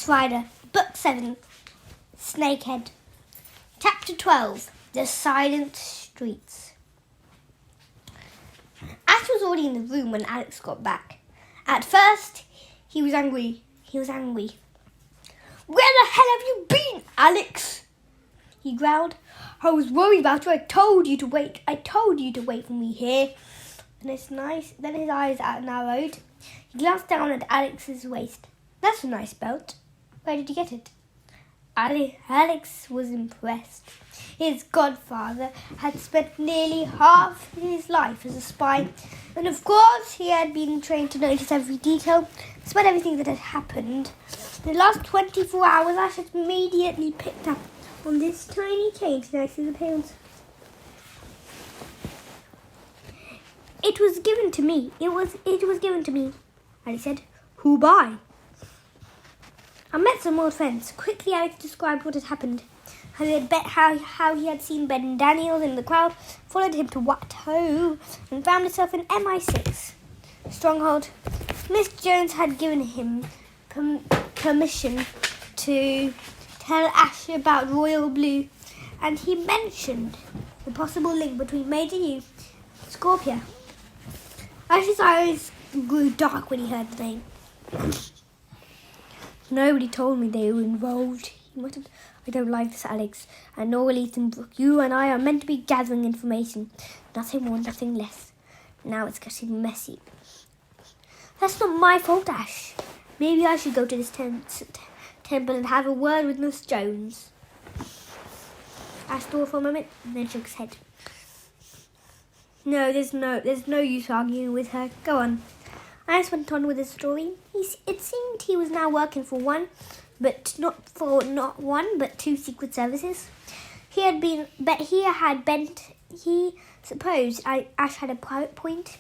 Ghost Rider, Book 7, Snakehead. Chapter 12, The Silent Streets. Ash was already in the room when Alex got back. At first, he was angry. Where the hell have you been, Alex? He growled. I was worried about you. I told you to wait for me here. Then his eyes narrowed. He glanced down at Alex's waist. That's a nice belt. Where did you get it? Alex was impressed. His godfather had spent nearly half his life as a spy, and of course he had been trained to notice every detail, despite everything that had happened. In the last 24 hours, Ash had immediately picked up on this tiny change in Alex's appearance. It was given to me. It was given to me, Alex said. Who by? I met some old friends. Quickly, Alex described what had happened. How he had seen Ben Daniels in the crowd, followed him to Watteau, and found himself in MI6 stronghold. Miss Jones had given him permission to tell Ash about Royal Blue, and he mentioned the possible link between Major U and Scorpio. Ash's eyes grew dark when he heard the name. Nobody told me they were involved, he muttered. I don't like this, Alex. And nor will Ethan Brooke. You and I are meant to be gathering information. Nothing more, nothing less. Now it's getting messy. That's not my fault, Ash. Maybe I should go to this temple and have a word with Miss Jones. Ash thought for a moment and then shook his head. No, there's no use arguing with her. Go on. Alice went on with his story. It seemed he was now working for not one, but two secret services. He supposed Ash had a point.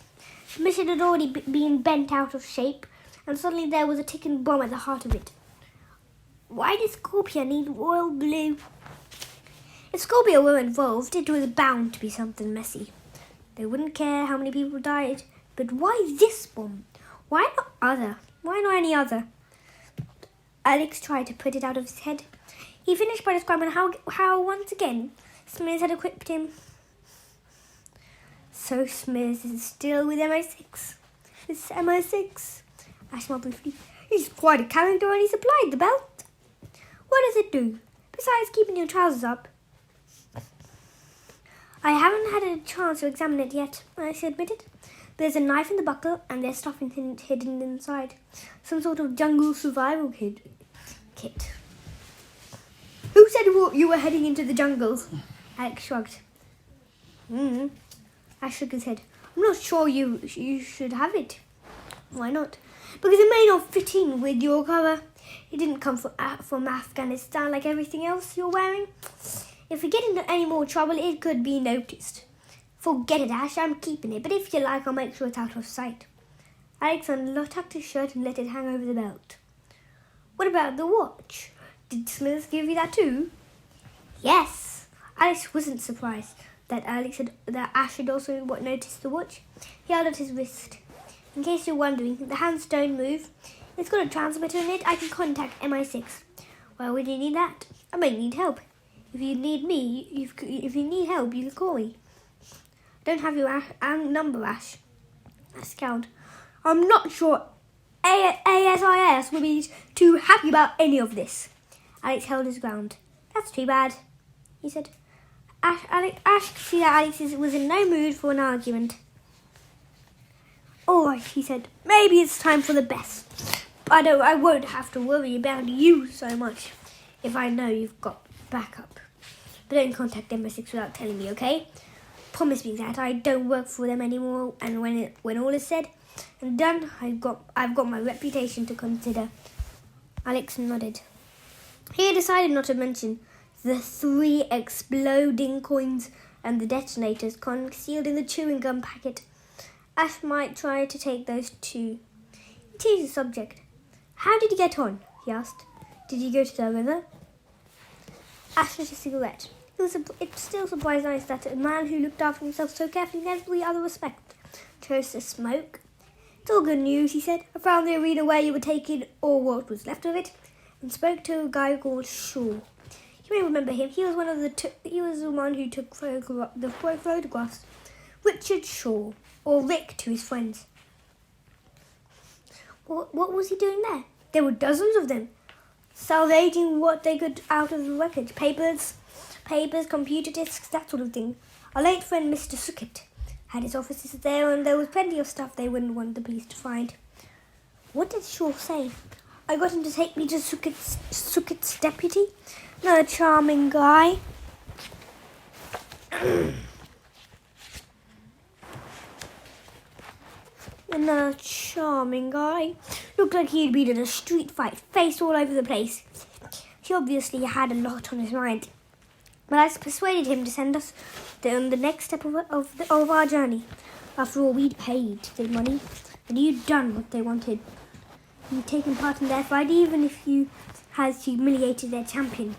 The mission had already been bent out of shape, and suddenly there was a ticking bomb at the heart of it. Why did Scorpio need Royal Blue? If Scorpio were involved, it was bound to be something messy. They wouldn't care how many people died, but why this bomb? Why not any other? Alex tried to put it out of his head. He finished by describing how once again Smith had equipped him. So Smith is still with MI6. It's MI6. Ash smiled briefly. He's quite a character and he supplied the belt. What does it do, besides keeping your trousers up? I haven't had a chance to examine it yet, Alex admitted. There's a knife in the buckle and there's stuff hidden inside. Some sort of jungle survival kit. Who said you were heading into the jungle? Alex shrugged. Ash shook his head. I'm not sure you should have it. Why not? Because it may not fit in with your cover. It didn't come from Afghanistan like everything else you're wearing. If we get into any more trouble, it could be noticed. Forget it, Ash. I'm keeping it. But if you like, I'll make sure it's out of sight. Alex tucked his shirt and let it hang over the belt. What about the watch? Did Smith give you that too? Yes. Alex wasn't surprised that Ash had also noticed the watch. He held at his wrist. In case you're wondering, the hands don't move. It's got a transmitter in it. I can contact MI6. Why would you need that? I might need help. If you need help, you can call me. Don't have your number, Ash. I scowled. I'm not sure ASIS will be too happy about any of this. Alex held his ground. That's too bad, he said. Ash could see that Alex was in no mood for an argument. All right, he said. Maybe it's time for the best. I won't have to worry about you so much if I know you've got backup. But don't contact MI6 without telling me, okay? Promise me that I don't work for them anymore, and when all is said and done, I've got my reputation to consider. Alex nodded. He had decided not to mention the 3 exploding coins and the detonators concealed in the chewing gum packet. Ash might try to take those too. He changed the subject. How did you get on? He asked. Did you go to the river? Ash lit a cigarette. It still surprised Alex that a man who looked after himself so carefully in every other respect chose to smoke. It's all good news, he said. I found the arena where you were taken, or what was left of it, and spoke to a guy called Shaw. You may remember him. He was the one who took the photographs. Richard Shaw, or Rick to his friends. What was he doing there? There were dozens of them, salvaging what they could out of the wreckage. Papers, computer disks, that sort of thing. Our late friend Mr. Suckett had his offices there, and there was plenty of stuff they wouldn't want the police to find. What did Shaw say? I got him to take me to Suckett's deputy. Another charming guy. Another charming guy. Looked like he'd been in a street fight, face all over the place. He obviously had a lot on his mind. But I persuaded him to send us on the next step of our journey. After all, we'd paid the money, and you'd done what they wanted. You'd taken part in their fight, even if you had humiliated their champion.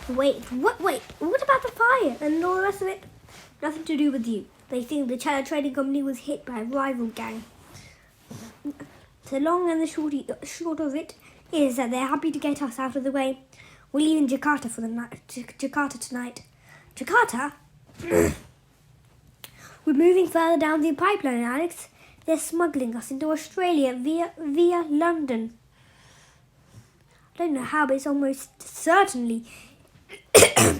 Wait, what about the fire and all the rest of it? Nothing to do with you. They think the China Trading Company was hit by a rival gang. The long and the short of it is that they're happy to get us out of the way. We're leaving Jakarta for the night. Jakarta tonight. Jakarta? We're moving further down the pipeline, Alex. They're smuggling us into Australia via London. I don't know how, but it's almost certainly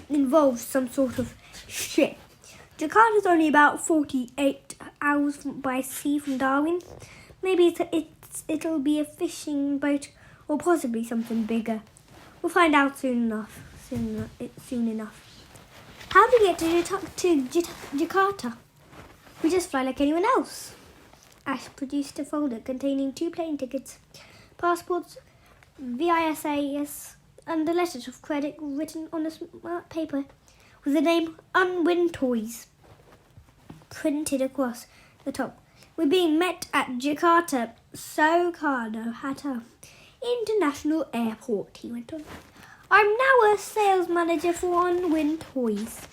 involves some sort of ship. Jakarta's only about 48 hours by sea from Darwin. Maybe it'll be a fishing boat or possibly something bigger. We'll find out soon enough. How do we get to Jakarta? We just fly like anyone else. Ash produced a folder containing 2 plane tickets, passports, VISAs, and a letter of credit written on a smart paper with the name Unwin Toys printed across the top. We're being met at Jakarta Soekarno-Hatta International Airport, he went on. I'm now a sales manager for Unwin Toys,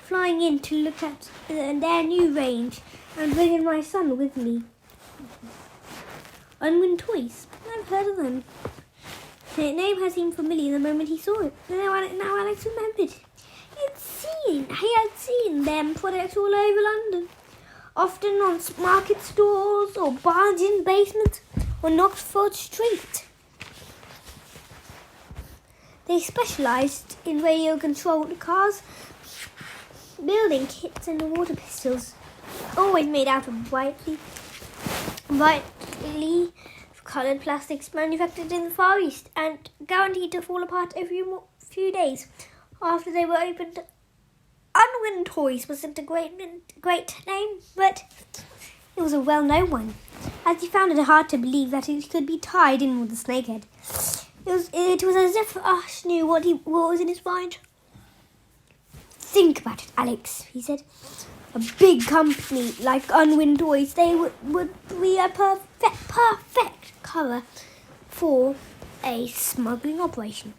flying in to look at their new range and bringing my son with me. Unwin Toys? I've heard of them. The name had seemed familiar the moment he saw it. Now Alex remembered. He had seen them products all over London, often on market stores or barns in basements on Oxford Street. They specialised in radio-controlled cars, building kits and water pistols, always made out of brightly coloured plastics manufactured in the Far East and guaranteed to fall apart every few days after they were opened. Unwin Toys wasn't a great name, but it was a well-known one, as he found it hard to believe that it could be tied in with the Snakehead. It was as if Ash knew what was in his mind. Think about it, Alex, he said. A big company like Unwin Toys, they would be a perfect cover for a smuggling operation.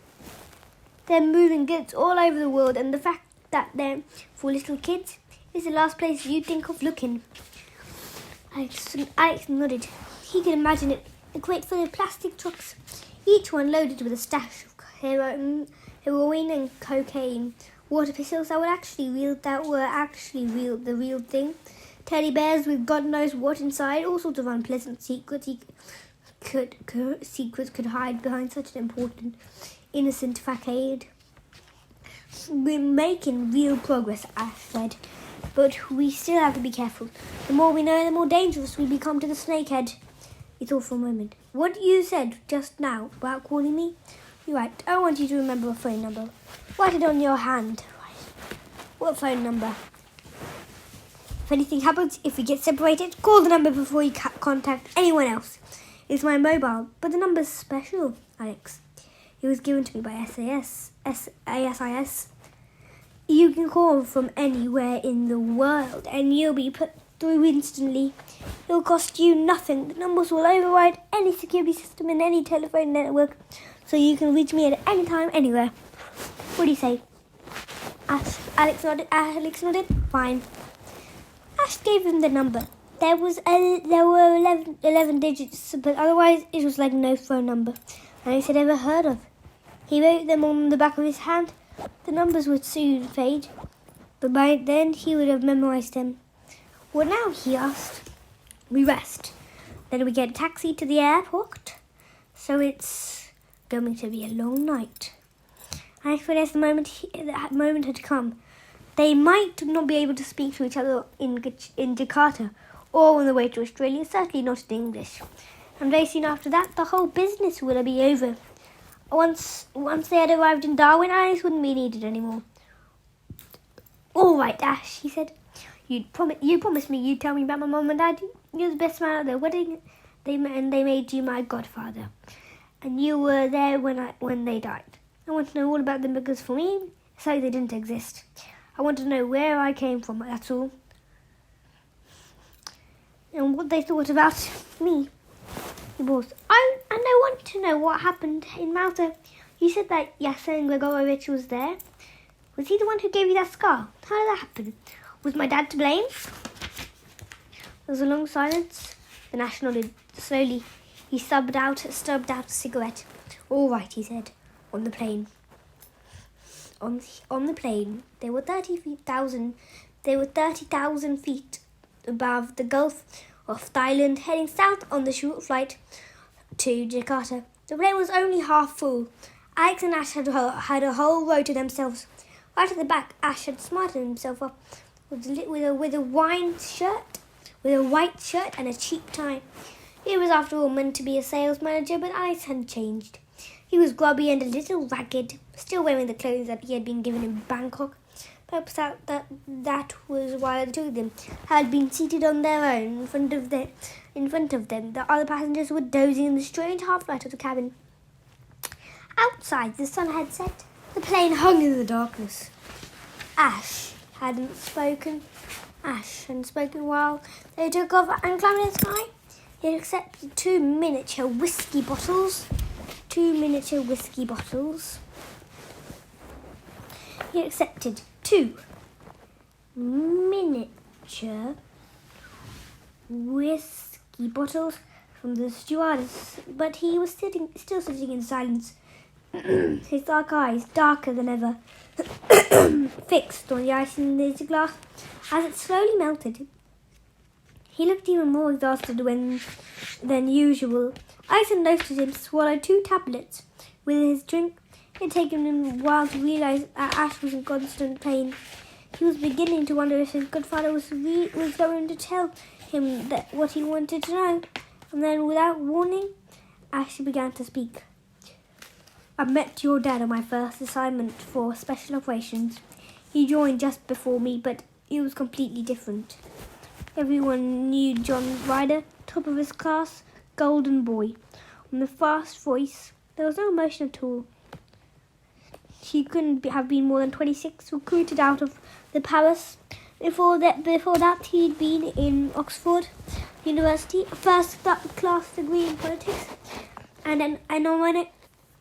They're moving goods all over the world, and the fact that they're for little kids is the last place you'd think of looking. Alex nodded. He could imagine it, a crate full of plastic trucks, each one loaded with a stash of heroin and cocaine, water pistols that were actually the real thing, teddy bears with God knows what inside, all sorts of unpleasant secrets could hide behind such an important, innocent facade. We're making real progress, Ash said, but we still have to be careful. The more we know, the more dangerous we become to the Snakehead. He thought for a moment. What you said just now about calling me? You're right. I want you to remember a phone number. Write it on your hand. What phone number? If anything happens, if we get separated, call the number before you contact anyone else. It's my mobile, but the number's special, Alex. It was given to me by ASIS. You can call from anywhere in the world, and you'll be put through instantly. It'll cost you nothing. The numbers will override any security system in any telephone network, so you can reach me at any time, anywhere. What do you say? Alex nodded. Fine. Ash gave him the number. There were 11 digits, but otherwise it was like no phone number. Alex had ever heard of. He wrote them on the back of his hand. The numbers would soon fade, but by then he would have memorized them. What now? He asked. We rest. Then we get a taxi to the airport. So it's going to be a long night. Alex realized that moment had come. They might not be able to speak to each other in Jakarta or on the way to Australia, certainly not in English. And very soon after that, the whole business would be over. Once they had arrived in Darwin, Alex wouldn't be needed anymore. All right, Ash, he said. You promised me you'd tell me about my mum and dad. You're the best man at their wedding. They made you my godfather. And you were there when they died. I want to know all about them because for me, it's like they didn't exist. I want to know where I came from, that's all. And what they thought about me. He paused. I want to know what happened in Malta. You said that Yasin Gregorovich was there. Was he the one who gave you that scar? How did that happen? Was my dad to blame? There was a long silence. The Ash nodded slowly. He stubbed out a cigarette. All right, he said. On the plane. On the plane, they were 30,000 feet above the Gulf of Thailand, heading south on the short flight to Jakarta. The plane was only half full. Alex and Ash had a whole row to themselves. Right at the back, Ash had smartened himself up with a white shirt and a cheap tie. He was, after all, meant to be a sales manager, but Alex had changed. He was grubby and a little ragged, still wearing the clothes that he had been given in Bangkok. Perhaps that was why the two of them had been seated on their own in front of them. The other passengers were dozing in the strange half-light of the cabin. Outside, the sun had set. The plane hung in the darkness. Ash hadn't spoken while they took off and climbed in the sky. He had accepted two miniature whiskey bottles. He accepted 2 miniature whiskey bottles from the stewardess, but he was still sitting in silence, his dark eyes, darker than ever, fixed on the ice in the glass as it slowly melted. He looked even more exhausted than usual. Ice had noticed him swallow 2 tablets with his drink. It had taken him a while to realize that Ash was in constant pain. He was beginning to wonder if his godfather was going to tell him what he wanted to know. And then, without warning, Ash began to speak. I met your dad on my first assignment for special operations. He joined just before me, but it was completely different. Everyone knew John Ryder, top of his class, golden boy. On the fast voice, there was no emotion at all. He couldn't have been more than 26, recruited out of the Paris. Before that, he'd been in Oxford University, a first-class degree in politics and an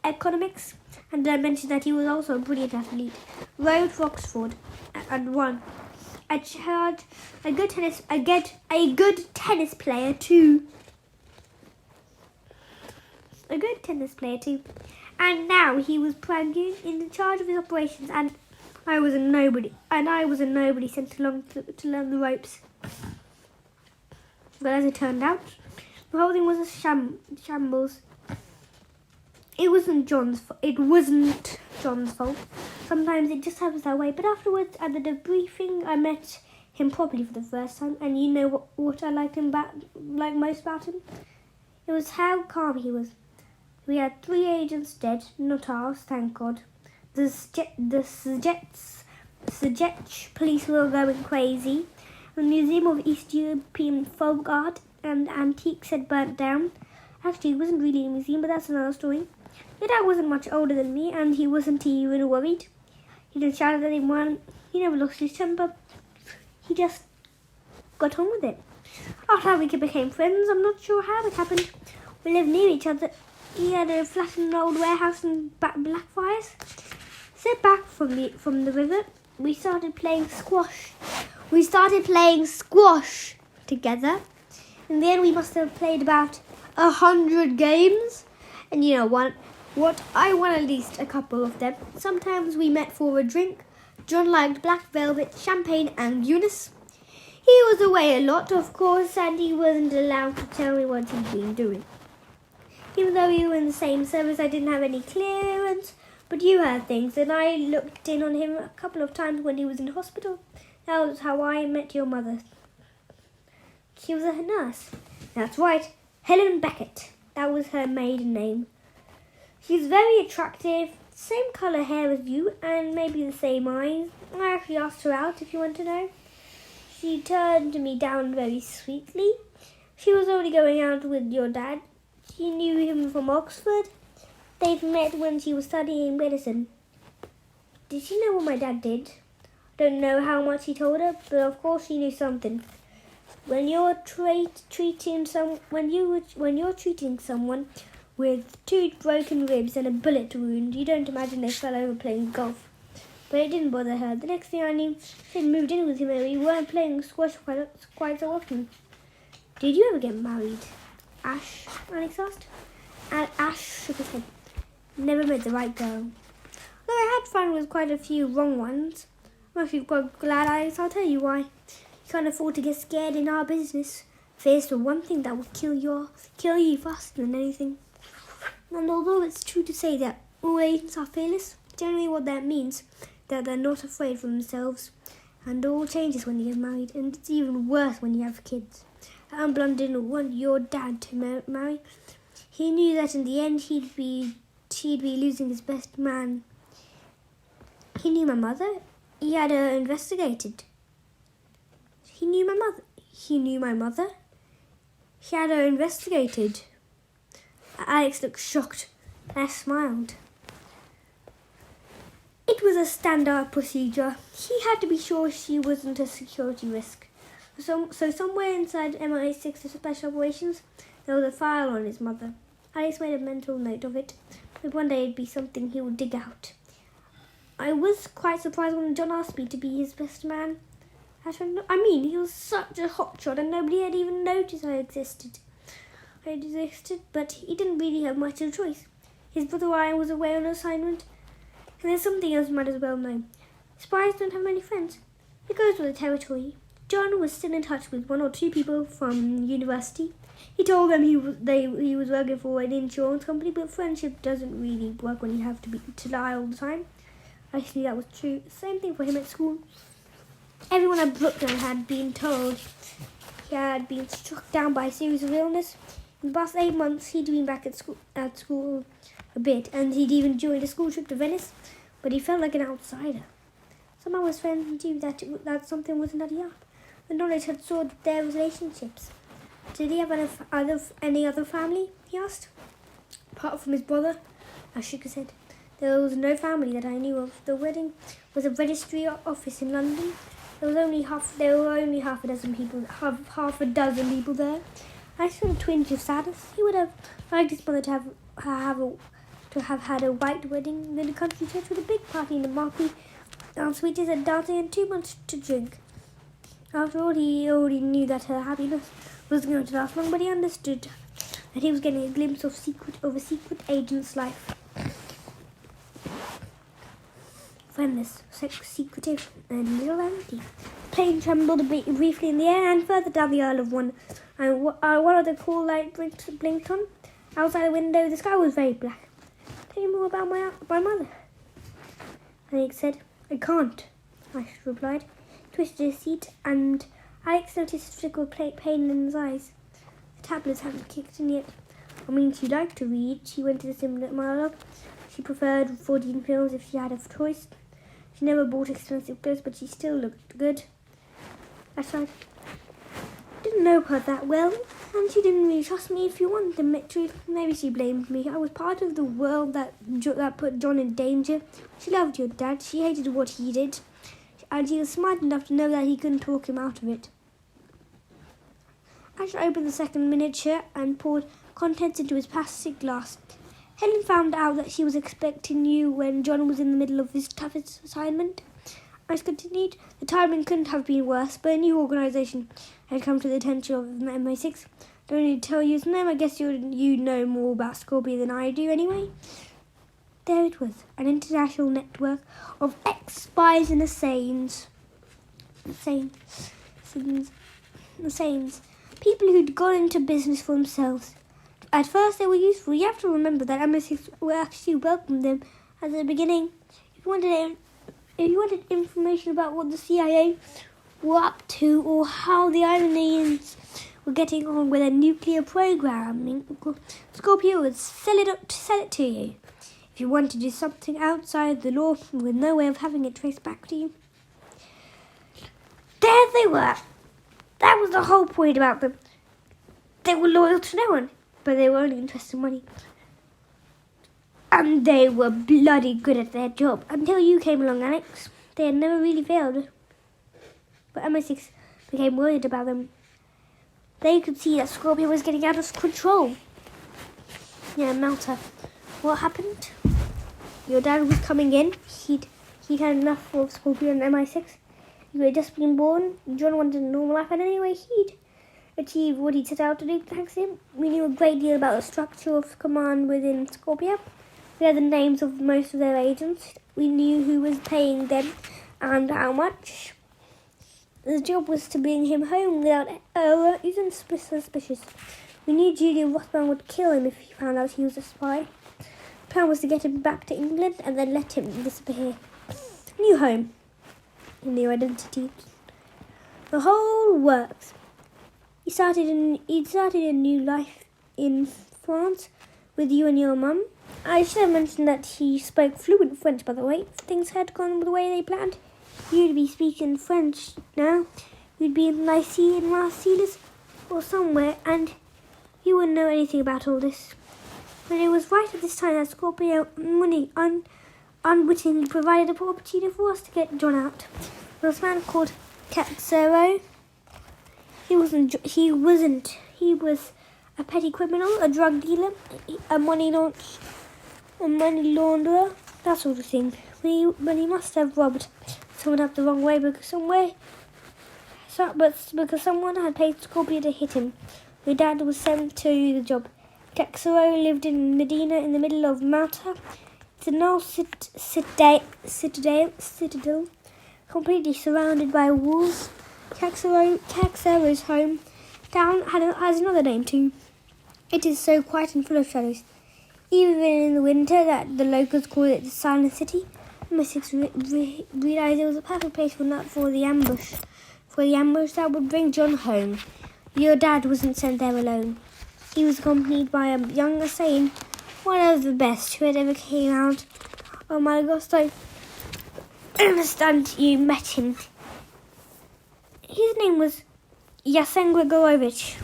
economics. And I mentioned that he was also a brilliant athlete. Rode for Oxford and won. A good tennis player too. And now he was plunging in charge of his operations, and I was a nobody sent along to learn the ropes. But as it turned out, the whole thing was a shambles. It wasn't John's fault. Sometimes it just happens that way. But afterwards, at the debriefing, I met him properly for the first time, and you know what I liked most about him? It was how calm he was. We had 3 agents dead, not ours, thank God. The Szech police were going crazy. The Museum of East European Folk Art and Antiques had burnt down. Actually, it wasn't really a museum, but that's another story. Your dad wasn't much older than me, and he wasn't even worried. He didn't shout at anyone. He never lost his temper. He just got on with it. After we became friends, I'm not sure how it happened. We lived near each other. He had a flat in an old warehouse in Blackfriars. Set back from the river, we started playing squash. Together. In the end, we must have played about 100 games. And you know, What? I won at least a couple of them. Sometimes we met for a drink. John liked black velvet, champagne and Eunice. He was away a lot, of course, and he wasn't allowed to tell me what he'd been doing. Even though we were in the same service, I didn't have any clearance. But you heard things, and I looked in on him a couple of times when he was in hospital. That was how I met your mother. She was a nurse. That's right, Helen Beckett. That was her maiden name. She's very attractive, same colour hair as you, and maybe the same eyes. I actually asked her out, if you want to know. She turned me down very sweetly. She was only going out with your dad. She knew him from Oxford. They'd met when she was studying medicine. Did she know what my dad did? Don't know how much he told her, but of course she knew something. When you're treating someone with 2 broken ribs and a bullet wound, you don't imagine they fell over playing golf. But it didn't bother her. The next thing I knew, she'd moved in with him and we weren't playing squash quite so often. Did you ever get married, Ash? Alex asked. And Ash shook his head. Never met the right girl. Though I had fun with quite a few wrong ones. I'm actually quite glad, Alex. I'll tell you why. You can't afford to get scared in our business. Fear's the one thing that will kill you faster than anything. And although it's true to say that all agents are fearless, generally what that means that they're not afraid for themselves. And all changes when you get married, and it's even worse when you have kids. Alan Blunt didn't want your dad to marry. He knew that in the end he'd be losing his best man. He knew my mother. He had her investigated. He knew my mother. He had her investigated. Alex looked shocked. I smiled. It was a standard procedure. He had to be sure she wasn't a security risk. So somewhere inside MI6 Special Operations, there was a file on his mother. Alex made a mental note of it. But one day it'd be something he would dig out. I was quite surprised when John asked me to be his best man. He was such a hotshot and nobody had even noticed I existed, but he didn't really have much of a choice. His brother Ryan was away on assignment. And there's something else you might as well know. Spies don't have many friends. It goes with the territory. John was still in touch with 1 or 2 people from university. He told them he was working for an insurance company, but friendship doesn't really work when you have to lie all the time. Actually, that was true. Same thing for him at school. Everyone at Brooklyn had been told he had been struck down by a series of illness. In the past 8 months, he'd been back at school a bit, and he'd even joined a school trip to Venice, but he felt like an outsider. Somehow his friends knew that something wasn't adding up. The knowledge had soared their relationships. Did he have any other family? He asked. Apart from his brother, I shook his head. There was no family that I knew of. The wedding was a registry office in London. There were only half a dozen people there. I saw a twinge of sadness. He would have liked his mother to have had a white wedding, then a country church with a big party in the marquee, sweeties and dancing and too much to drink. After all, he already knew that her happiness wasn't going to last long, but he understood that he was getting a glimpse of a secret agent's life. Friendless, secretive, and a little empty. The plane trembled briefly in the air, and further down the Isle of One, one of the cool light blinked on. Outside the window, the sky was very black. Tell me more about my mother, Alex said. I can't, I replied. He twisted his seat, and Alex noticed a flicker of pain in his eyes. The tablets hadn't kicked in yet. She'd like to read. She went to the cinema monologue. She preferred 14 films if she had a choice. She never bought expensive clothes, but she still looked good. That's right. Didn't know her that well, and she didn't really trust me. If you want the truth, maybe she blamed me. I was part of the world that put John in danger. She loved your dad. She hated what he did, and she was smart enough to know that he couldn't talk him out of it. Ash opened the second miniature and poured contents into his plastic glass. Helen found out that she was expecting you when John was in the middle of his toughest assignment. Ash continued. The timing couldn't have been worse, but a new organisation had come to the attention of MI6. Don't need to tell you his name. I guess you know more about Scorpio than I do anyway. there it was, an international network of ex-spies and assassins. People who'd gone into business for themselves. At first they were useful. You have to remember that MI6 were actually welcomed them at the beginning. If you wanted information about what the CIA were up to or how the Iranians were getting on with their nuclear programming, Scorpio would sell it to you. If you wanted to do something outside the law with no way of having it traced back to you, there they were. That was the whole point about them. They were loyal to no one, but they were only interested in money. And they were bloody good at their job. Until you came along, Alex. They had never really failed. But MI6 became worried about them. They could see that Scorpio was getting out of control. Yeah, Malta. What happened? Your dad was coming in. He'd had enough of Scorpio and MI6. You had just been born. John wanted a normal life, and anyway, he'd achieved what he'd set out to do thanks to him. We knew a great deal about the structure of command within Scorpio. We had the names of most of their agents. We knew who was paying them and how much. The job was to bring him home without even suspicious. We knew Julian Rothman would kill him if he found out he was a spy. The plan was to get him back to England and then let him disappear. New home. New identity. The whole works. He started a new life in France with you and your mum. I should have mentioned that he spoke fluent French, by the way. If things had gone the way they planned, you'd be speaking French now. You'd be in Lycée in Marseilles or somewhere, and you wouldn't know anything about all this. But it was right at this time that Scorpio money unwittingly provided an opportunity for us to get John out. There was a man called Caxero. He was a petty criminal, a drug dealer, a money launderer, that sort of thing. But he must have robbed someone up the wrong way because someone had paid Scorpio to hit him. My dad was sent to the job. Caxero lived in Medina in the middle of Malta. It's an old citadel, completely surrounded by walls. Caxero's home town has another name too. It is so quiet and full of shadows. Even in the winter, that the locals call it the Silent City. MI6 realized it was a perfect place for the ambush that would bring John home. Your dad wasn't sent there alone. He was accompanied by a young assassin, one of the best who had ever came out of Madagascar. I understand you met him. His name was Yasen Grigorovich.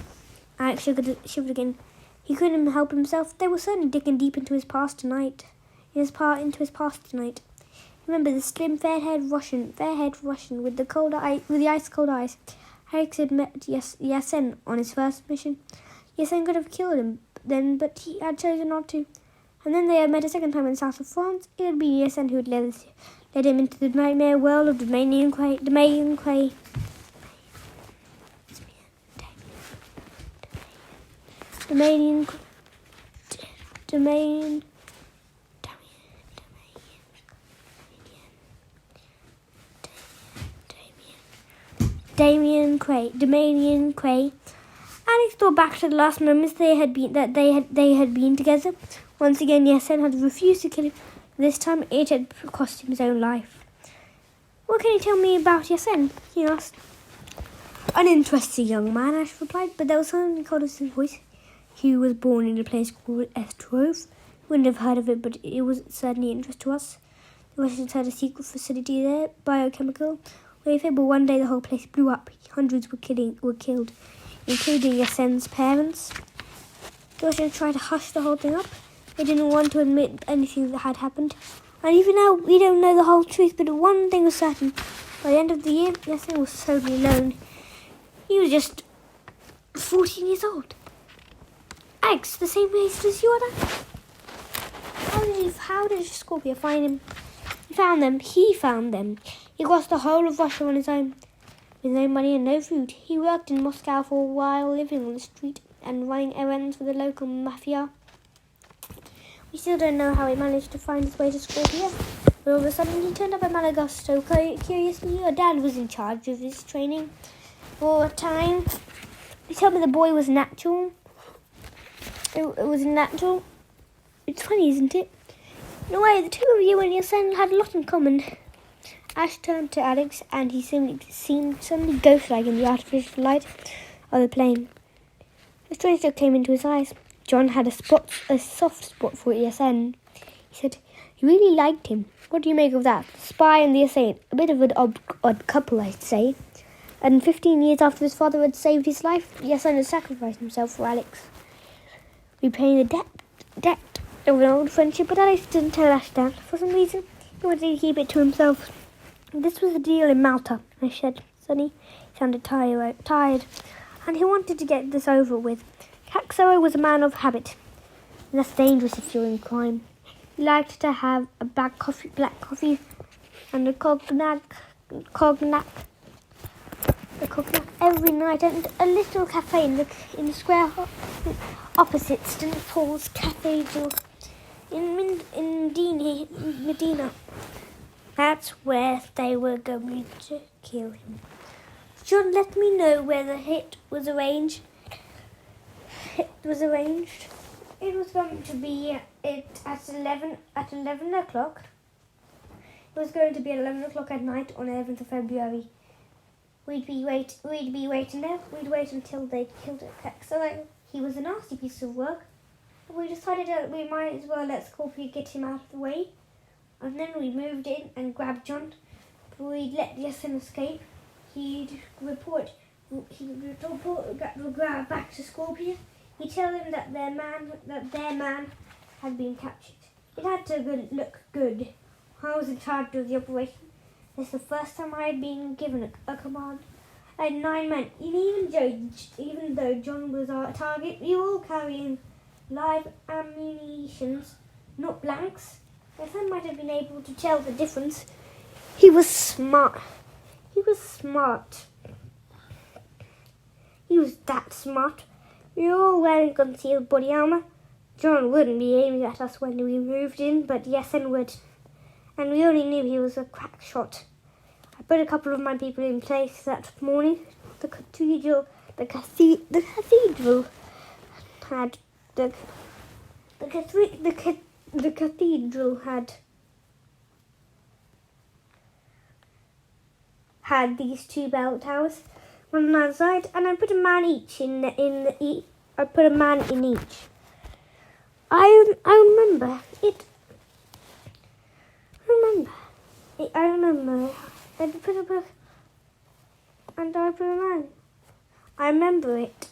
Alex shivered again. He couldn't help himself. They were certainly digging deep into his past tonight. Remember the slim, fair-haired Russian with the ice-cold eyes. Alex had met Yasen on his first mission. Yasen could have killed him then, but he had chosen not to. And then they had met a second time in the south of France. It would be Yasen who had led him into the nightmare world of Damien Quay. Damien Quay. Alex thought back to the last moments they had been together. Once again, Yasen had refused to kill him. This time, it had cost him his own life. What can you tell me about Yasen? He asked. Uninteresting young man, Ash replied, but there was something called his voice. He was born in a place called Estrove. Wouldn't have heard of it, but it was certainly interest to us. The Russians had a secret facility there, biochemical warfare, but one day the whole place blew up. Hundreds were killed, including Yasen's parents. The Russians tried to hush the whole thing up. They didn't want to admit anything that had happened. And even now, we don't know the whole truth, but one thing was certain. By the end of the year, Yasen was totally alone. He was just 14 years old. Alex, the same age as you and I. How did Scorpio find him? He found them. He crossed the whole of Russia on his own. With no money and no food. He worked in Moscow for a while, living on the street and running errands for the local mafia. We still don't know how he managed to find his way to Scorpio. But all of a sudden he turned up at Malagusto. Curiously, your dad was in charge of his training for a time. He told me the boy was natural. It was natural. It's funny, isn't it? In a way, the two of you and your son had a lot in common. Ash turned to Alex, and he seemed suddenly ghost-like in the artificial light of the plane. A strange look came into his eyes. John had a soft spot for ESN. He said he really liked him. What do you make of that? The spy and the assailant. A bit of an odd couple, I'd say. And 15 years after his father had saved his life, ESN had sacrificed himself for Alex, repaying the debt of an old friendship. But Alex didn't tell Ash that. For some reason, he wanted to keep it to himself. This was a deal in Malta, I said. Sonny sounded tired, and he wanted to get this over with. Caxo was a man of habit, and that's dangerous if you're in crime. He liked to have a black coffee, and a cognac every night, and a little cafe in the square opposite St. Paul's Cathedral in Medina. That's where they were going to kill him. John let me know where the hit was arranged. It was going to be at 11 o'clock. It was going to be at 11 o'clock at night on 11th of February. We'd be waiting there. We'd wait until they killed it. So he was a nasty piece of work. We decided that we might as well let Scorpio get him out of the way. And then we moved in and grabbed John. We'd let Yasin escape. He'd report back to Scorpio. He'd tell him that their man had been captured. It had to look good. I was in charge of the operation. This is the first time I had been given a command. I had 9 men, even though John was our target. We were all carrying live ammunition, not blanks. My son might have been able to tell the difference. He was smart. He was that smart. We were all wearing concealed body armour. John wouldn't be aiming at us when we moved in, but Yasin would. And we only knew he was a crack shot. I put a couple of my people in place that morning. The cathedral had these 2 bell towers, one on either side, and I put a man in each. I remember it. I remember it.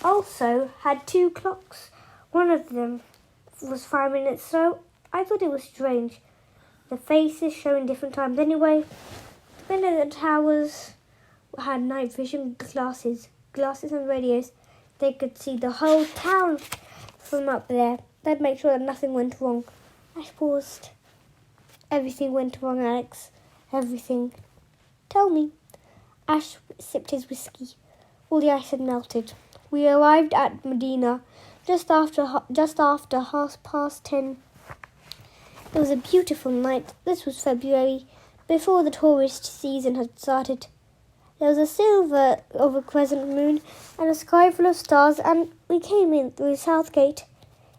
Also had 2 clocks. One of them was 5 minutes slow. I thought it was strange. The faces showing different times anyway. The window of the towers had night vision glasses and radios. They could see the whole town from up there. They'd make sure that nothing went wrong. Ash paused. Everything went wrong, Alex. Everything. Tell me. Ash sipped his whiskey. All the ice had melted. We arrived at Medina just after 10:30. It was a beautiful night. This was February, before the tourist season had started. There was a silver of a crescent moon and a sky full of stars, and we came in through South Gate.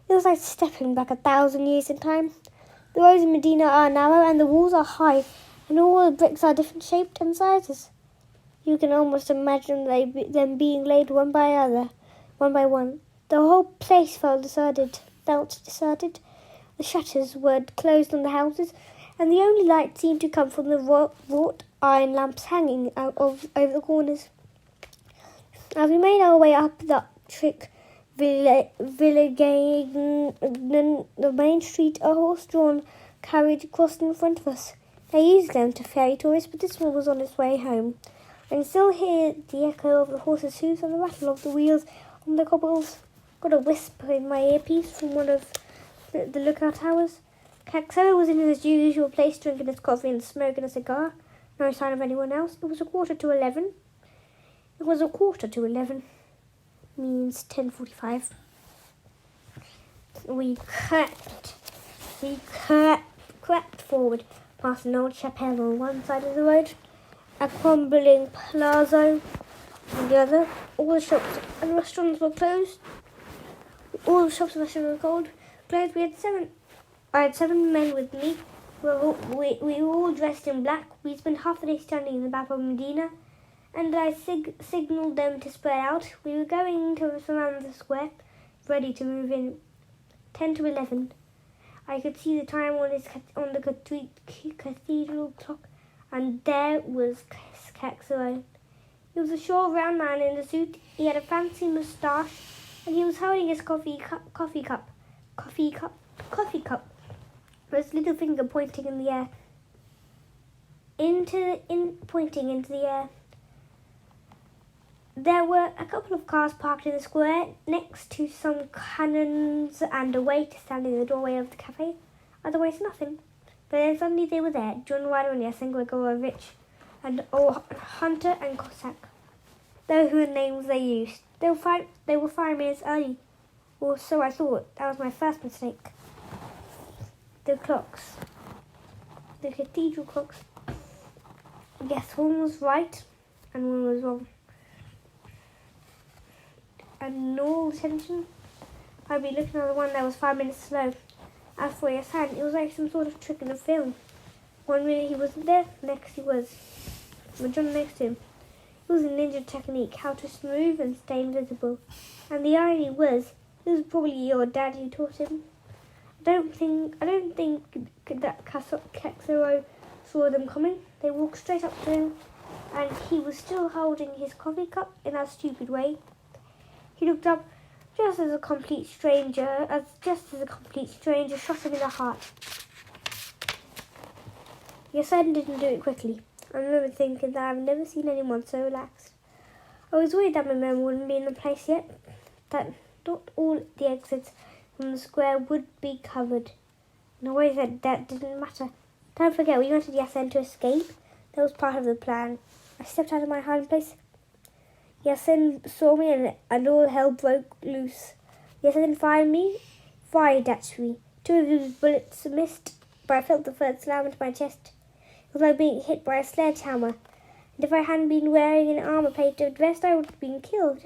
It was like stepping back 1,000 years in time. The roads in Medina are narrow and the walls are high, and all the bricks are different shapes and sizes. You can almost imagine them being laid one by one. The whole place felt deserted. The shutters were closed on the houses, and the only light seemed to come from the wrought iron lamps hanging over the corners. As we made our way up the trick the main street, a horse-drawn carriage crossed in front of us. They used them to ferry tourists, but this one was on its way home. I can still hear the echo of the horse's hoofs and the rattle of the wheels on the cobbles. Got a whisper in my earpiece from one of the lookout towers. Caxo was in his usual place, drinking his coffee and smoking a cigar. No sign of anyone else. It was 11:15. Means 10:45. We crept forward past an old chapel on one side of the road, a crumbling palazzo on the other. All the shops and restaurants were closed. All the shops and restaurants were closed. I had 7 men with me. We were all dressed in black. We spent half the day standing in the back of Medina, and I signalled them to spread out. We were going to surround the square, ready to move in. 10 to 11. I could see the time on the cathedral clock, and there was Kexero. He was a short, round man in a suit. He had a fancy moustache, and he was holding his coffee cup, with his little finger pointing in the air. Pointing into the air. There were a couple of cars parked in the square next to some cannons and a waiter standing in the doorway of the cafe. Otherwise, nothing. But then suddenly they were there, John Ryder and Yasen Gregorovich, and Hunter and Cossack. Those were the names they used. They were 5 minutes early, or so I thought. That was my first mistake. The clocks. The cathedral clocks. Yes, one was right and one was wrong. And all attention, I'd be looking at the one that was 5 minutes slow. As for Yasan, it was like some sort of trick in a film. 1 minute he wasn't there, next he was. With John next to him. It was a ninja technique, how to smooth and stay invisible. And the irony was, it was probably your dad who taught him. I don't think that Kexero saw them coming. They walked straight up to him, and he was still holding his coffee cup in that stupid way. He looked up just as a complete stranger shot him in the heart. Yasen didn't do it quickly. I remember thinking that I've never seen anyone so relaxed. I was worried that my men wouldn't be in the place yet, that not all the exits from the square would be covered. In a way that didn't matter. Don't forget, we wanted Yasen to escape. That was part of the plan. I stepped out of my hiding place. Yasen saw me and all hell broke loose. Yasen fired at me. 2 of his bullets missed, but I felt the third slam into my chest. It was like being hit by a sledgehammer. And if I hadn't been wearing an armor-plated vest, I would have been killed.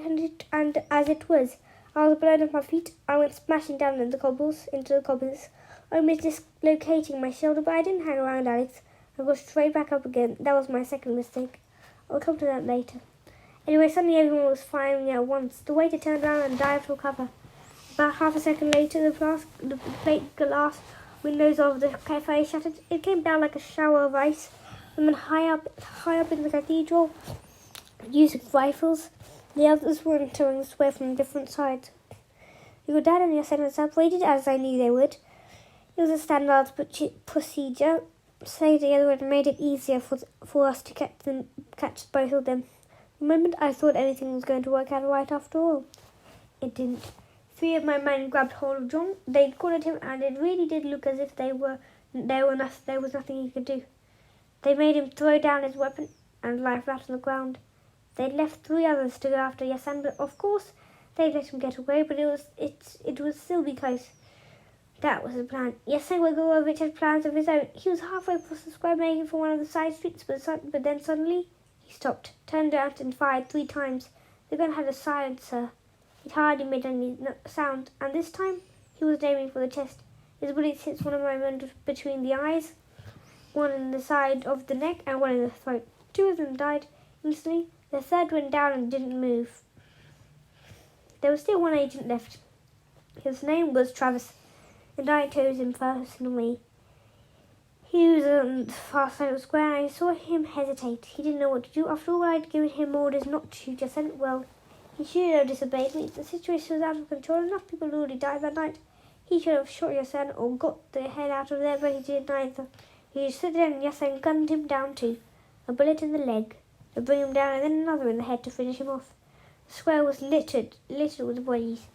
And as it was, I was blown off my feet. I went smashing down into the cobbles. I was dislocating my shoulder, but I didn't hang around, Alex. I got straight back up again. That was my second mistake. I'll come to that later. Anyway, suddenly everyone was firing at once. The waiter turned around and dived for cover. About half a second later, the plate glass windows of the cafe shattered. It came down like a shower of ice. And then high up in the cathedral, using rifles, the others were entering the square from different sides. Your dad and your son were separated, as I knew they would. It was a standard procedure. Stay together and made it easier for us to catch both of them. The moment I thought anything was going to work out right after all, it didn't. 3 of my men grabbed hold of John. They'd cornered him, and it really did look as if there was nothing he could do. They made him throw down his weapon and lie flat on the ground. They'd left 3 others to go after Yasan, but of course they'd let him get away. But it was still be close. That was the plan. Yasen Gregorovich had plans of his own. He was halfway across the square, making for one of the side streets, but then suddenly he stopped, turned out and fired 3 times. The gun had a silencer. It hardly made any sound, and this time he was aiming for the chest. His bullet hit one of my men between the eyes, one in the side of the neck, and one in the throat. 2 of them died instantly. The third went down and didn't move. There was still 1 agent left. His name was Travis, and I chose him personally. He was on the far side of the square, and I saw him hesitate. He didn't know what to do. After all, I'd given him orders not to shoot Yasen. Well, he should have disobeyed me. The situation was out of control. Enough people had already died that night. He should have shot Yasen or got the head out of there, but he did neither. He just stood there and Yasen gunned him down too. A bullet in the leg to bring him down, and then another in the head to finish him off. The square was littered with bodies,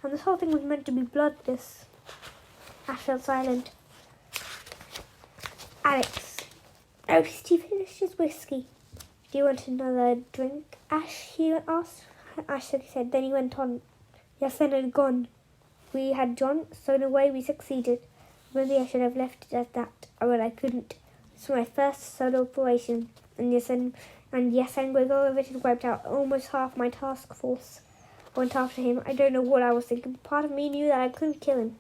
and this whole thing was meant to be bloodless. Ash fell silent. Alex. Oh, he finished his whiskey. Do you want another drink, Ash? He asked. Ash shook his head. Then he went on. Yasen had gone. we had John, so in a way we succeeded. Maybe I should have left it at that, but I couldn't. This was my first solo operation, and yes, I'm going over it and wiped out almost half my task force. I went after him. I don't know what I was thinking. Part of me knew that I couldn't kill him,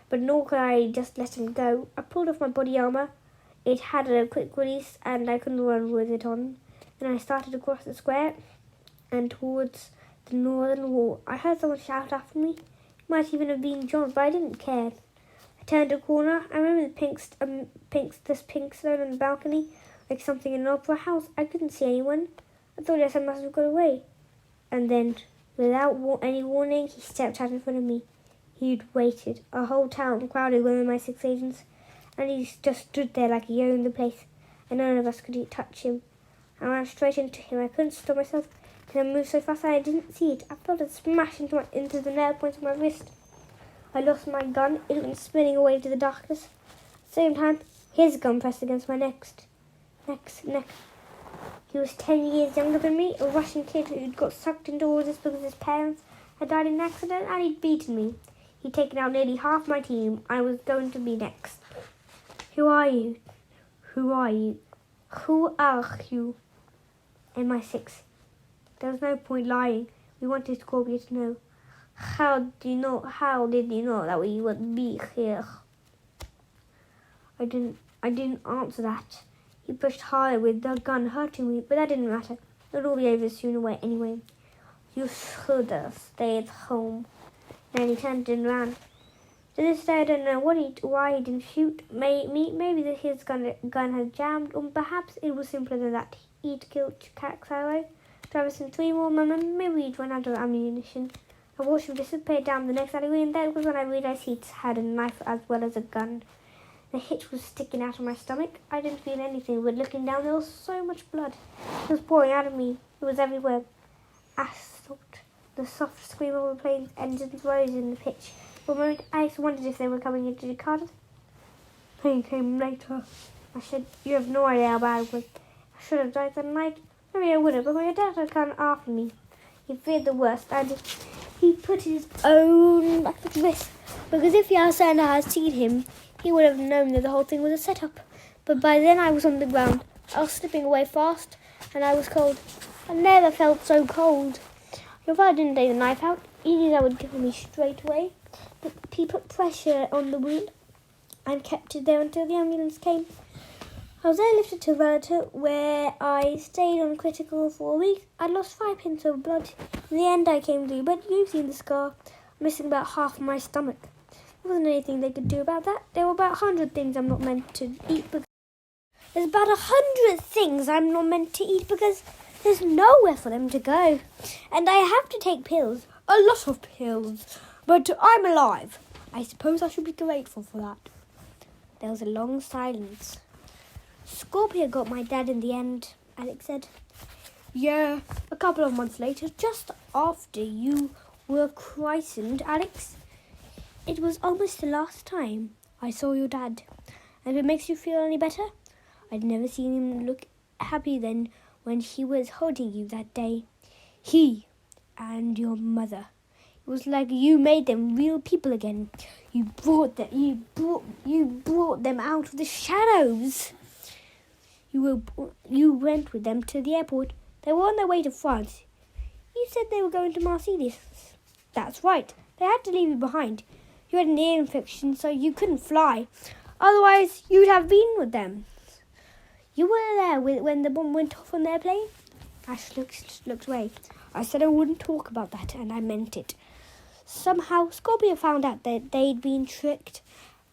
but nor could I just let him go. I pulled off my body armor. It had a quick release, and I couldn't run with it on. Then I started across the square and towards the northern wall. I heard someone shout after me. It might even have been John, but I didn't care. I turned a corner. I remember this pink stone on the balcony, like something in an opera house. I couldn't see anyone. I thought I must have got away. And then, without any warning, he stepped out in front of me. He'd waited. A whole town crowded with my 6 agents, and he just stood there like he owned the place, and none of us could touch him. I ran straight into him. I couldn't stop myself because I moved so fast that I didn't see it. I felt it smash into the nerve point of my wrist. I lost my gun. It went spinning away to the darkness. At the same time, his gun pressed against my neck. He was 10 years younger than me, a Russian kid who'd got sucked into all this because his parents had died in an accident, and he'd beaten me. He'd taken out nearly half my team. I was going to be next. Who are you? Who are you? Who are you? MI6. There was no point lying. We wanted Scorpio to know. How did you know that we would be here? I didn't answer that. He pushed harder with the gun, hurting me, but that didn't matter. It would all be over soon away anyway. You should have stayed home. Then he turned and ran. To this day, I don't know why he didn't shoot me. Maybe his gun had jammed, or perhaps it was simpler than that. He'd killed Caxaro, Travis, and 3 more. Maybe he'd run out of ammunition. I watched him disappear down the next alleyway, and that was when I realized he'd had a knife as well as a gun. The hitch was sticking out of my stomach. I didn't feel anything, but looking down, there was so much blood. It was pouring out of me. It was everywhere. Ash stopped. The soft scream of the plane's engines rose in the pitch. For a moment, I wondered if they were coming into Jakarta. Plane came later. I said, "You have no idea how bad it was. I should have died that night. Maybe I would have, but my dad had come after me. He feared the worst, and he put his own back to this. Because if Yarsana had seen him, he would have known that the whole thing was a setup. But by then I was on the ground. I was slipping away fast, and I was cold. I never felt so cold. Your father didn't take the knife out. He knew that would kill me straight away. But he put pressure on the wound and kept it there until the ambulance came. I was then lifted to Verta, where I stayed on critical for a week. I lost 5 pints of blood. In the end, I came to, but you've seen the scar. I'm missing about half of my stomach. There wasn't anything they could do about that. There were about 100 things I'm not meant to eat. There's about 100 things I'm not meant to eat because there's nowhere for them to go. And I have to take pills. A lot of pills. But I'm alive. I suppose I should be grateful for that. There was a long silence. Scorpio got my dad in the end, Alex said. Yeah, a couple of months later, just after you were christened, Alex. It was almost the last time I saw your dad. And if it makes you feel any better, I'd never seen him look happy than when he was holding you that day. He and your mother. It was like you made them real people again. You brought them out of the shadows. You went with them to the airport. They were on their way to France. You said they were going to Marseilles. That's right. They had to leave you behind. You had an ear infection, so you couldn't fly. Otherwise, you'd have been with them. You were there when the bomb went off on their plane? Ash looked away. I said I wouldn't talk about that, and I meant it. Somehow, Scorpio found out that they'd been tricked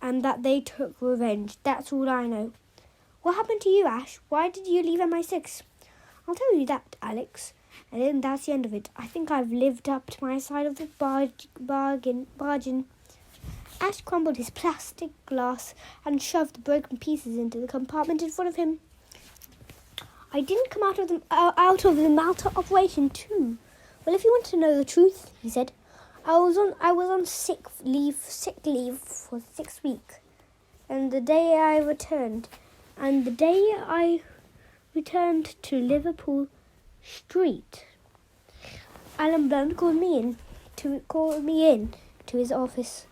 and that they took revenge. That's all I know. What happened to you, Ash? Why did you leave MI6? I'll tell you that, Alex. And then that's the end of it. I think I've lived up to my side of the bargain. Ash crumbled his plastic glass and shoved the broken pieces into the compartment in front of him. I didn't come out of the Malta operation too. Well, if you want to know the truth, he said, I was on sick leave for 6 weeks. And the day I returned to Liverpool Street, Alan Blunt called me in to his office.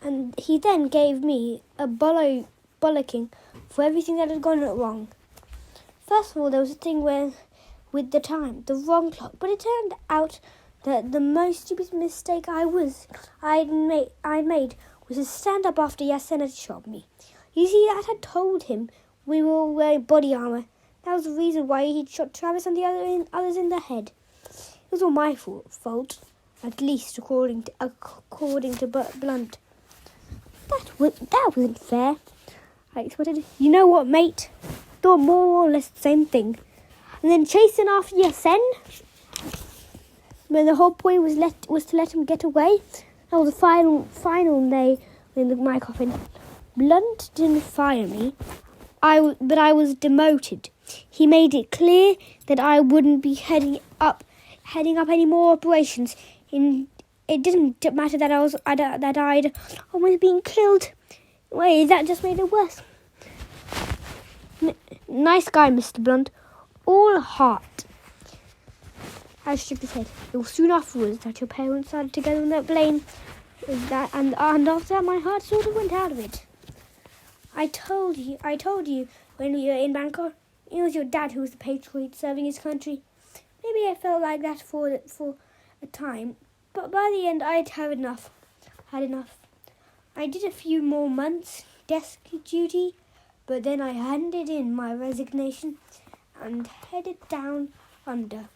And he then gave me a bollocking for everything that had gone wrong. First of all, there was a thing with the time, the wrong clock. But it turned out that the most stupid mistake I'd made was to stand up after Yasena's shot me. You see, I had told him we were all wearing body armour. That was the reason why he'd shot Travis and the others in the head. It was all my fault, at least according to Blunt. That wasn't fair, I exploded. You know what, mate? Thought more or less the same thing. And then chasing after Yasen, when the whole point was to let him get away. That was the final nail in my coffin. Blunt didn't fire me, but I was demoted. He made it clear that I wouldn't be heading up any more operations. It didn't matter that I'd almost been killed. Wait, that just made it worse. Nice guy, Mr. Blunt. All heart. I shook his head. It was soon afterwards that your parents started together on that plane. And after that, my heart sort of went out of it. I told you when we were in Bangkok. It was your dad who was the patriot serving his country. Maybe I felt like that for a time, but by the end I'd had enough. I did a few more months desk duty, but then I handed in my resignation and headed down under.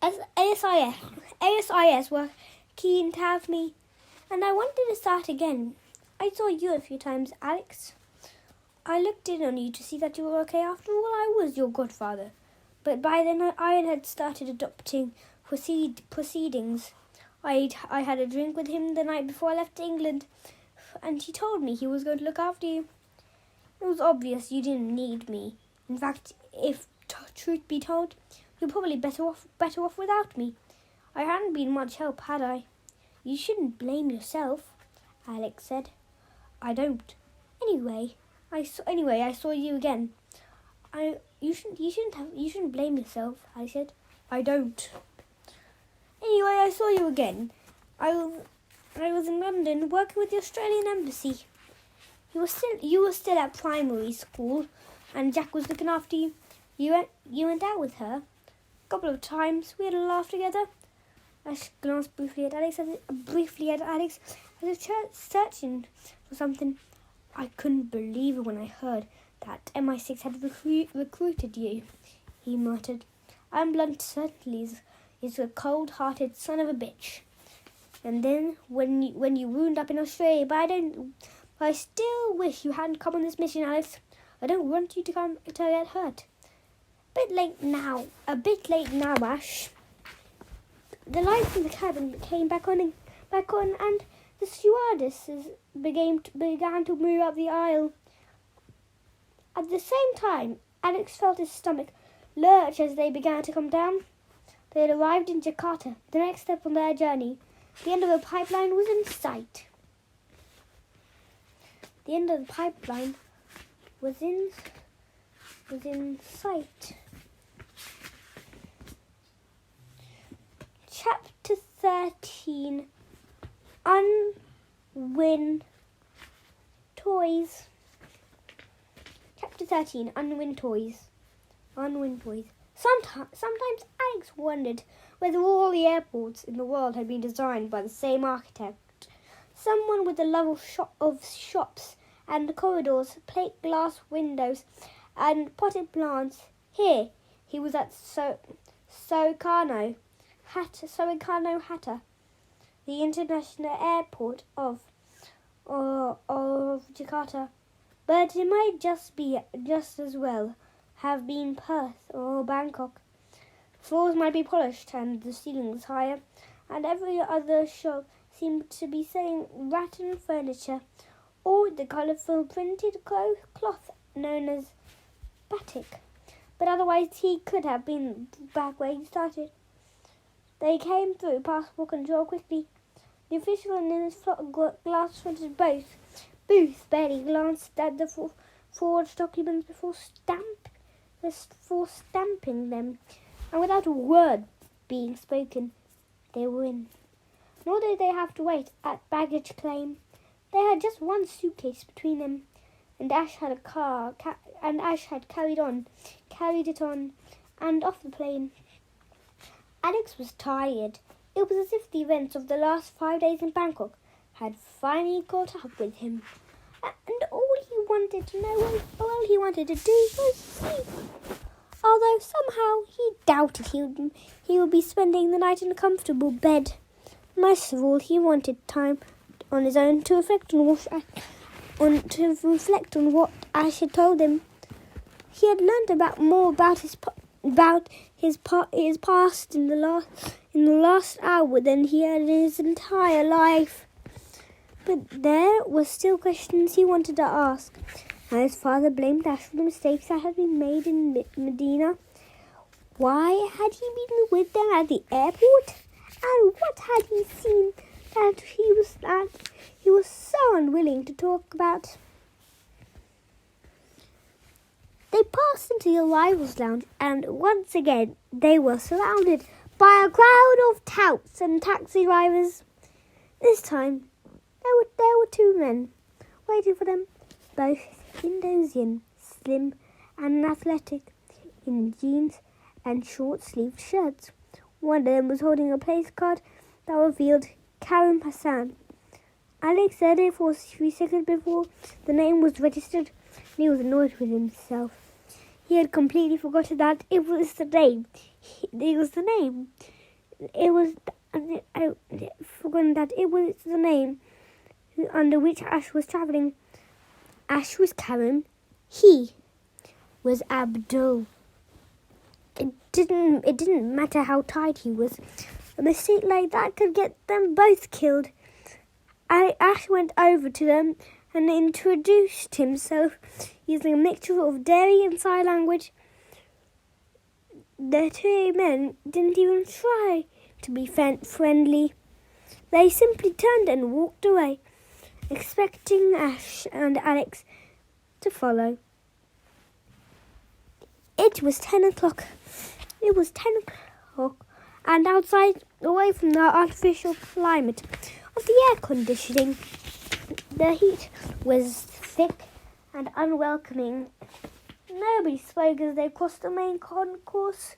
As ASIS were keen to have me, and I wanted to start again. I saw you a few times, Alex. I looked in on you to see that you were okay. After all, I was your godfather. But by then I had started adopting proceedings. I had a drink with him the night before I left England, and he told me he was going to look after you. It was obvious you didn't need me. In fact, if truth be told, you're probably better off without me. I hadn't been much help, had I? You shouldn't blame yourself, Alex said. I don't. Anyway, I saw you again. You shouldn't blame yourself, I said. I don't. Anyway, I saw you again. I was in London working with the Australian Embassy. You were still at primary school, and Jack was looking after you. You went out with her a couple of times. We had a laugh together. I glanced briefly at Alex as if searching for something. I couldn't believe it when I heard that MI6 had recruited you, he muttered. And Blunt certainly is a cold-hearted son of a bitch. And then when you wound up in Australia, but I still wish you hadn't come on this mission, Alex. I don't want you to get hurt. A bit late now, Ash. The lights in the cabin came back on, and the stewardesses began to move up the aisle. At the same time, Alex felt his stomach lurch as they began to come down. They had arrived in Jakarta, the next step on their journey. The end of the pipeline was in sight. The end of the pipeline was in sight. Chapter 13. Unwin Toys. Chapter 13. Unwin Toys. Sometimes Alex wondered whether all the airports in the world had been designed by the same architect. Someone with the love of shops and corridors, plate glass windows, and potted plants. Here, he was at Soekarno Hatta, the international airport of Jakarta. But it might just as well have been Perth or Bangkok. Floors might be polished and the ceilings higher, and every other shop seemed to be selling rattan furniture or the colourful printed cloth known as batik. But otherwise he could have been back where he started. They came through passport control quickly. The official in his glass-fronted booth barely glanced at the forged documents before stamping them, and without a word being spoken, they were in. nor did they have to wait at baggage claim. They had just one suitcase between them, and Ash had a car, and Ash had carried it on, and off the plane. Alex was tired. It was as if the events of the last 5 days in Bangkok had finally caught up with him, and all he wanted to do was sleep. Although somehow he doubted he would be spending the night in a comfortable bed. Most of all, he wanted time on his own to reflect on what Ash had told him. He had learned more about his past in the last hour than he had in his entire life. But there were still questions he wanted to ask. And his father blamed Ash for the mistakes that had been made in Medina. Why had he been with them at the airport? And what had he seen that he was so unwilling to talk about? They passed into the arrivals lounge, and once again they were surrounded by a crowd of touts and taxi drivers. This time there were two men waiting for them, both Indonesian, slim and athletic, in jeans and short-sleeved shirts. One of them was holding a place card that revealed Karim Hassan. Alex said it for a few seconds before the name was registered, and he was annoyed with himself. He had completely forgotten that it was the name. Forgotten that it was the name under which Ash was travelling. Ash was Karim. He was Abdul. It didn't matter how tired he was. A mistake like that could get them both killed. Ash went over to them and introduced himself using a mixture of Dari and sign language. The two men didn't even try to be friendly. They simply turned and walked away, expecting Ash and Alex to follow. It was 10 o'clock. And outside, away from the artificial climate of the air conditioning, the heat was thick and unwelcoming. Nobody spoke as they crossed the main concourse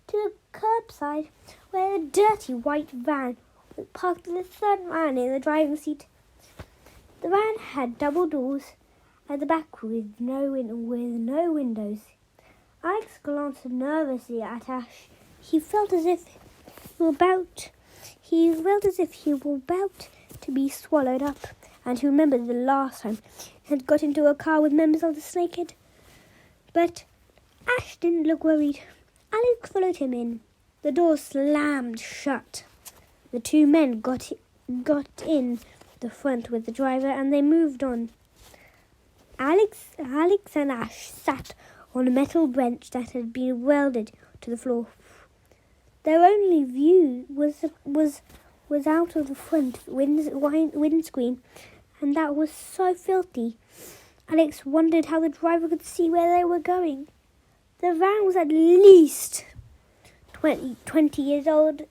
to the curbside, where a dirty white van was parked with a third man in the driving seat. The van had double doors at the back with no windows. Alex glanced nervously at Ash. He felt as if he were about to be swallowed up, and he remembered the last time he had got into a car with members of the Snakehead. But Ash didn't look worried. Alex followed him in. The door slammed shut. The two men got in the front with the driver, and they moved on. Alex and Ash sat on a metal bench that had been welded to the floor. Their only view was out of the front windscreen, and that was so filthy. Alex wondered how the driver could see where they were going. The van was at least 20 years old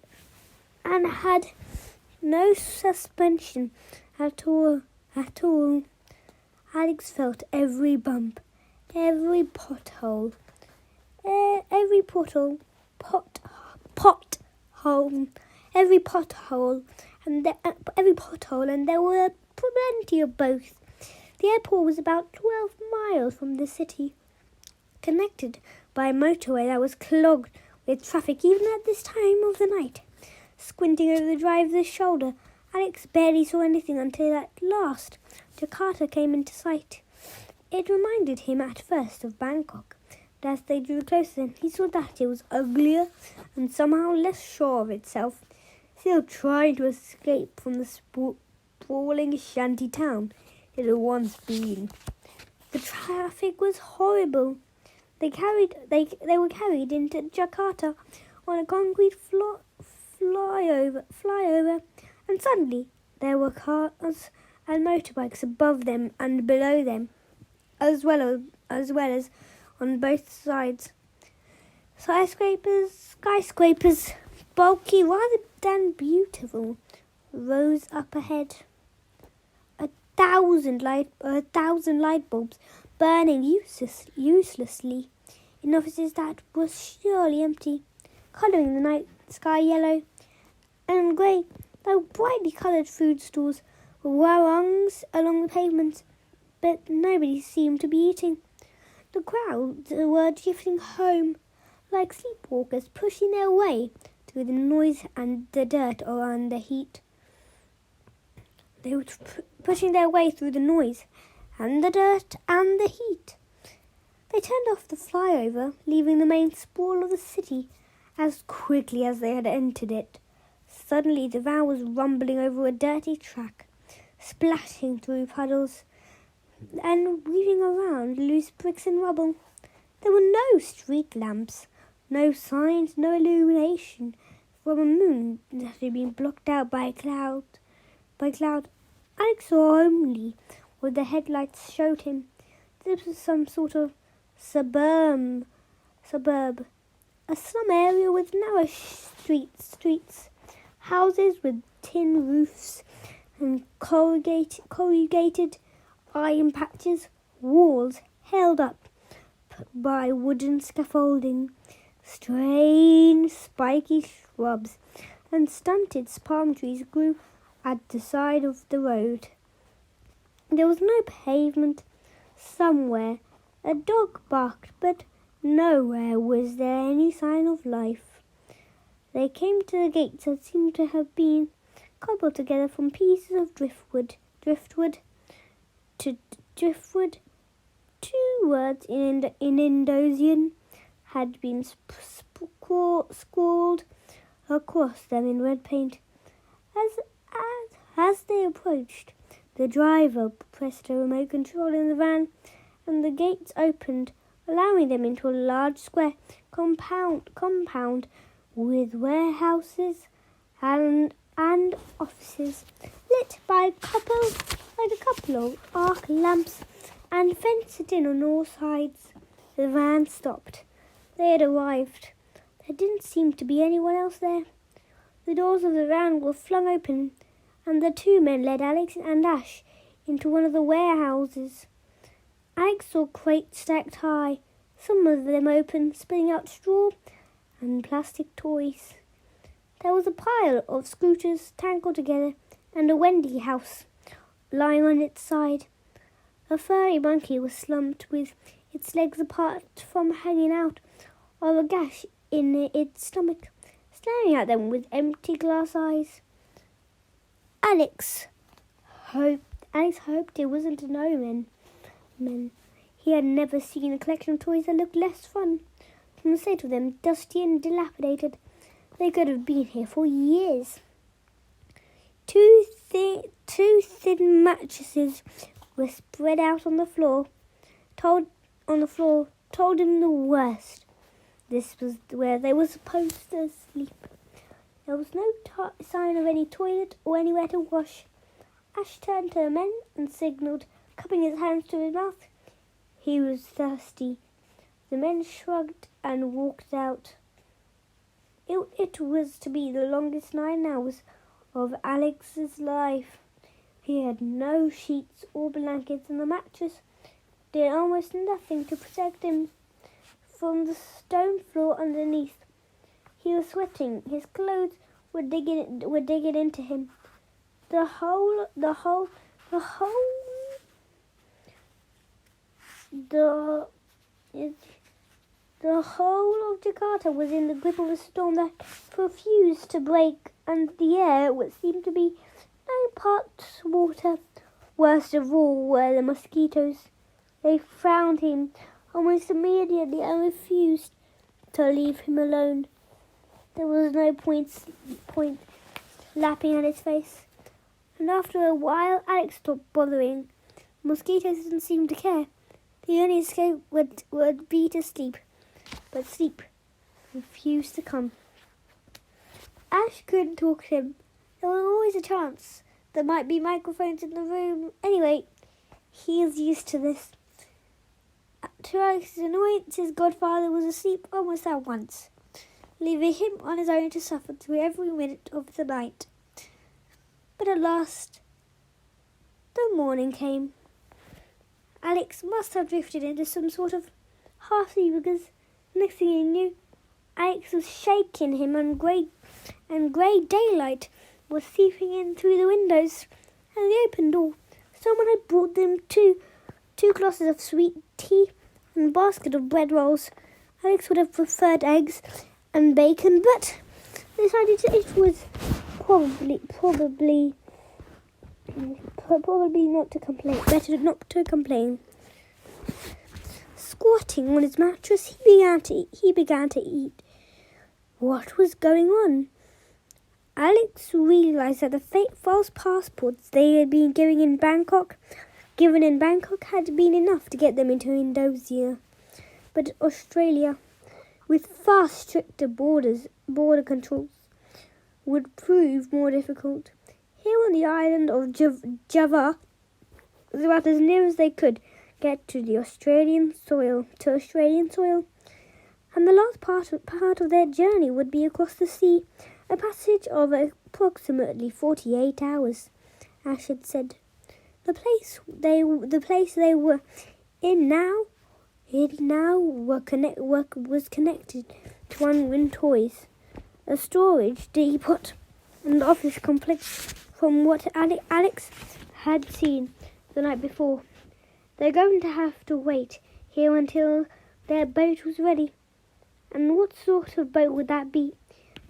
and had no suspension at all. Alex felt every bump, every pothole, and there were plenty of both. The airport was about 12 miles from the city, connected by a motorway that was clogged with traffic even at this time of the night. Squinting over the driver's shoulder, Alex barely saw anything until at last Jakarta came into sight. It reminded him at first of Bangkok, but as they drew closer, he saw that it was uglier and somehow less sure of itself, still trying to escape from the sprawling shanty town it had once been. The traffic was horrible. They were carried into Jakarta on a concrete flyover, and suddenly there were cars and motorbikes above them and below them, as well as on both sides. Skyscrapers, bulky rather than beautiful, rose up ahead. 1,000 light bulbs burning uselessly in offices that were surely empty, colouring the night sky yellow and grey, though brightly coloured food stalls were rungs along the pavement, but nobody seemed to be eating. The crowds were drifting home like sleepwalkers, pushing their way through the noise and the dirt and the heat. They were pushing their way through the noise and the dirt and the heat. They turned off the flyover, leaving the main sprawl of the city as quickly as they had entered it. Suddenly the van was rumbling over a dirty track, splashing through puddles and weaving around loose bricks and rubble. There were no street lamps, no signs, no illumination from a moon that had been blocked out by cloud. Alex saw only what the headlights showed him. This was some sort of suburb, a slum area with narrow streets, houses with tin roofs and corrugated iron patches, walls held up by wooden scaffolding, strange spiky shrubs and stunted palm trees grew at the side of the road. There was no pavement. Somewhere a dog barked, but nowhere was there any sign of life. They came to the gates that seemed to have been cobbled together from pieces of driftwood. Two words in Indonesian had been scrawled across them in red paint. As they approached, the driver pressed a remote control in the van, and the gates opened, allowing them into a large square compound with warehouses and offices, lit by a couple of arc lamps and fenced in on all sides. The van stopped. They had arrived. There didn't seem to be anyone else there. The doors of the van were flung open, and the two men led Alex and Ash into one of the warehouses. Alex saw crates stacked high, some of them open, spilling out straw and plastic toys. There was a pile of scooters tangled together and a Wendy house lying on its side. A furry monkey was slumped with its legs apart from hanging out of a gash in its stomach, staring at them with empty glass eyes. Alex hoped it wasn't an omen. He had never seen a collection of toys that looked less fun. From the state of them, dusty and dilapidated, they could have been here for years. Two thin mattresses were spread out on the floor. Told him the worst. This was where they were supposed to sleep. There was no sign of any toilet or anywhere to wash. Ash turned to the men and signalled, cupping his hands to his mouth. He was thirsty. The men shrugged and walked out. It was to be the longest 9 hours of Alex's life. He had no sheets or blankets, and the mattress did almost nothing to protect him from the stone floor underneath. He was sweating. His clothes were digging into him. The whole of Jakarta was in the grip of a storm that refused to break, and the air seemed to be 9 parts water. Worst of all were the mosquitoes. They found him almost immediately and refused to leave him alone. There was no point lapping at his face, and after a while Alex stopped bothering. Mosquitoes didn't seem to care. The only escape would be to sleep, but sleep refused to come. Ash couldn't talk to him. There was always a chance there might be microphones in the room. Anyway, he is used to this. To Alex's annoyance, his godfather was asleep almost at once, leaving him on his own to suffer through every minute of the night. But at last, the morning came. Alex must have drifted into some sort of half-sleep because next thing he knew, Alex was shaking him and grey daylight was seeping in through the windows and the open door. Someone had brought them two glasses of sweet tea and a basket of bread rolls. Alex would have preferred eggs and bacon, but decided it was probably not to complain. Better not to complain. Squatting on his mattress, he began to eat. What was going on? Alex realized that the fake false passports they had been given in Bangkok had been enough to get them into Indonesia. But Australia, with far stricter border controls, would prove more difficult. Here on the island of Java, it was about as near as they could get to Australian soil, and the last part of their journey would be across the sea, a passage of approximately 48 hours. Ash had said, the place they were in now was connected to unwind toys, a storage depot, and office complex. From what Alex had seen the night before, they're going to have to wait here until their boat was ready. And what sort of boat would that be?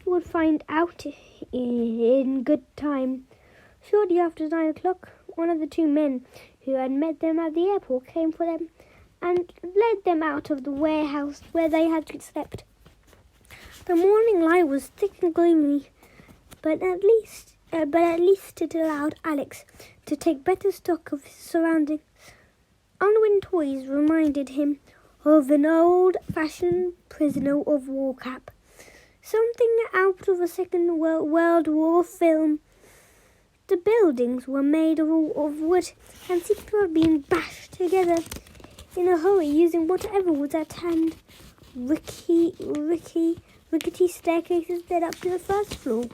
He would find out in good time. Shortly after 9 o'clock, one of the two men who had met them at the airport came for them and led them out of the warehouse where they had slept. The morning light was thick and gloomy, but at least it allowed Alex to take better stock of his surroundings. Unwind toys reminded him of an old-fashioned prisoner of war camp, something out of a Second World War film. The buildings were made of wood and seemed to have been bashed together in a hurry using whatever was at hand. Rickety staircases led up to the first floor.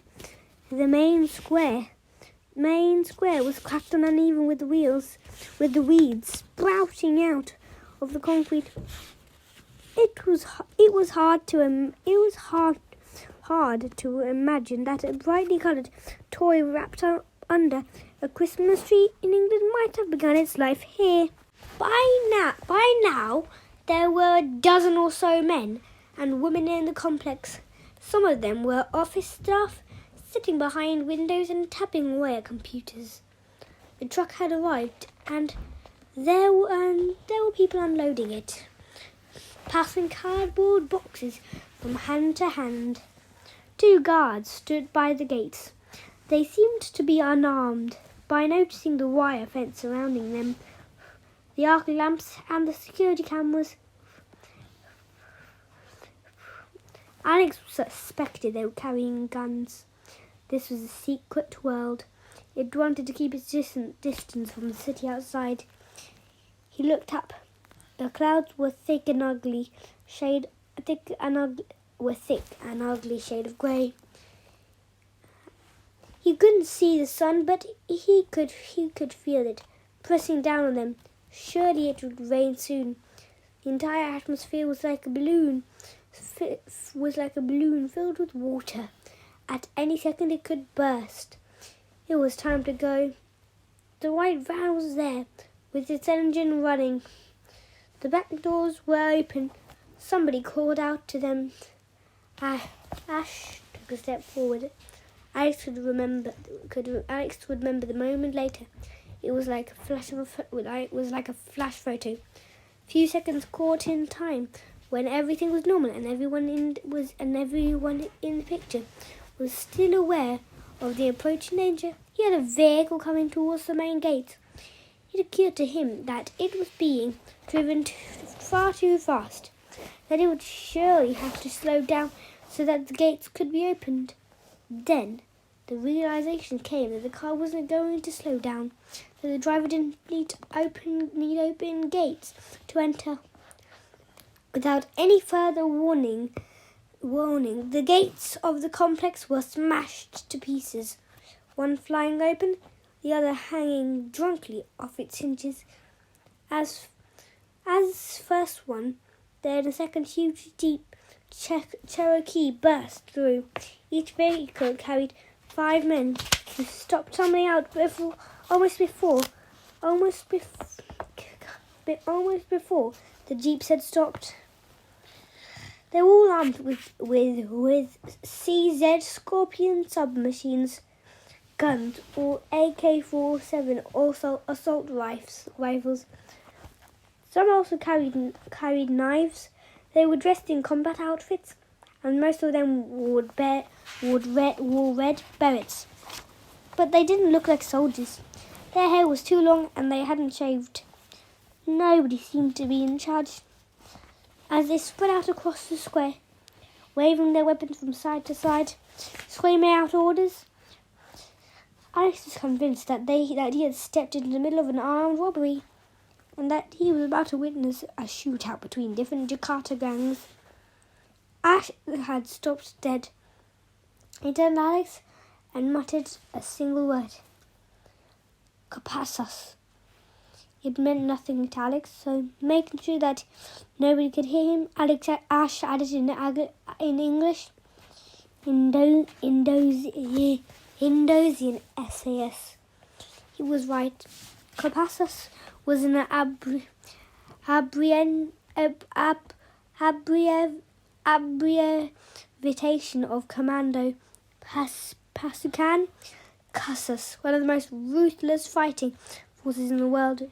The main square was cracked and uneven with the weeds sprouting out of the concrete. It was hard to imagine that a brightly coloured toy wrapped up under a Christmas tree in England might have begun its life here. By now, there were a dozen or so men and women in the complex. Some of them were office staff, sitting behind windows and tapping away at computers. The truck had arrived, and there were people unloading it, passing cardboard boxes from hand to hand. 2 guards stood by the gates. They seemed to be unarmed. By noticing the wire fence surrounding them, the arc lamps and the security cameras, Alex suspected they were carrying guns. This was a secret world. It wanted to keep its distance from the city outside. He looked up. The clouds were thick and ugly shade of grey. He couldn't see the sun, but he could feel it pressing down on them. Surely it would rain soon. The entire atmosphere was like a balloon filled with water. At any second it could burst. It was time to go. The white van was there, with its engine running. The back doors were open. Somebody called out to them. Ash took a step forward. Alex would remember the moment later. It was like a flash photo. Few seconds caught in time when everything was normal and everyone in the picture was still aware of the approaching danger. He had a vehicle coming towards the main gate. It occurred to him that it was being driven far too fast, that it would surely have to slow down so that the gates could be opened. Then the realization came that the car wasn't going to slow down, that the driver didn't need open gates to enter. Without any further warning, the gates of the complex were smashed to pieces. one flying open, the other hanging drunkenly off its hinges. As first one, then a second huge Jeep Cherokee burst through. Each vehicle carried 5 men who stopped tumbling out almost before the Jeeps had stopped. They were all armed with CZ Scorpion submachines, guns, or AK-47 or assault rifles. Some also carried knives. They were dressed in combat outfits, and most of them wore red berets. But they didn't look like soldiers. Their hair was too long and they hadn't shaved. Nobody seemed to be in charge. As they spread out across the square, waving their weapons from side to side, screaming out orders, Alex was convinced that he had stepped into the middle of an armed robbery, and that he was about to witness a shootout between different Jakarta gangs. Ash had stopped dead. He turned to Alex and muttered a single word. Capasas. It meant nothing to Alex, so making sure that nobody could hear him, Ash added in English, Indonesian SAS. He was right. Capasas was an abbreviation of Commando Pasukan Khusus, one of the most ruthless fighting forces in the world.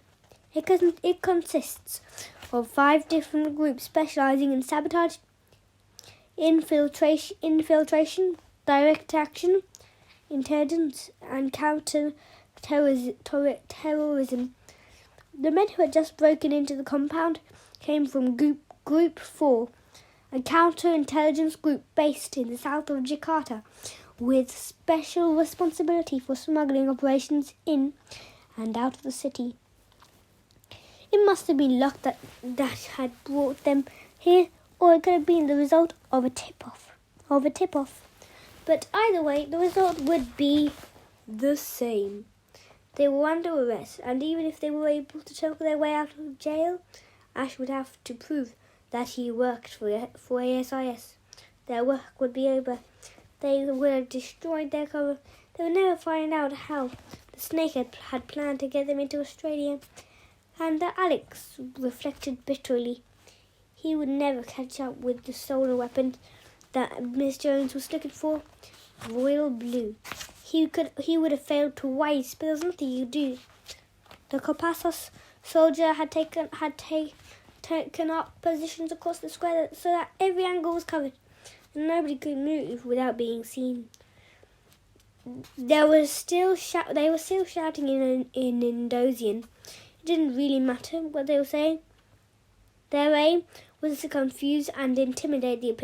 It consists of 5 different groups specializing in sabotage, infiltration, direct action, intelligence, and counter-terrorism. The men who had just broken into the compound came from Group 4, a counter-intelligence group based in the south of Jakarta, with special responsibility for smuggling operations in and out of the city. It must have been luck that had brought them here, or it could have been the result of a tip-off. But either way, the result would be the same. They were under arrest, and even if they were able to talk their way out of jail, Ash would have to prove that he worked for ASIS. Their work would be over. They would have destroyed their cover. They would never find out how the Snakehead had planned to get them into Australia. And Alex reflected bitterly. He would never catch up with the stolen weapon that Miss Jones was looking for. Royal blue. He would have failed twice, but there was nothing he could do. The Copassos soldier had taken up positions across the square so that every angle was covered, and nobody could move without being seen. They were still shouting in Indonesian. It didn't really matter what they were saying. Their aim was to confuse and intimidate the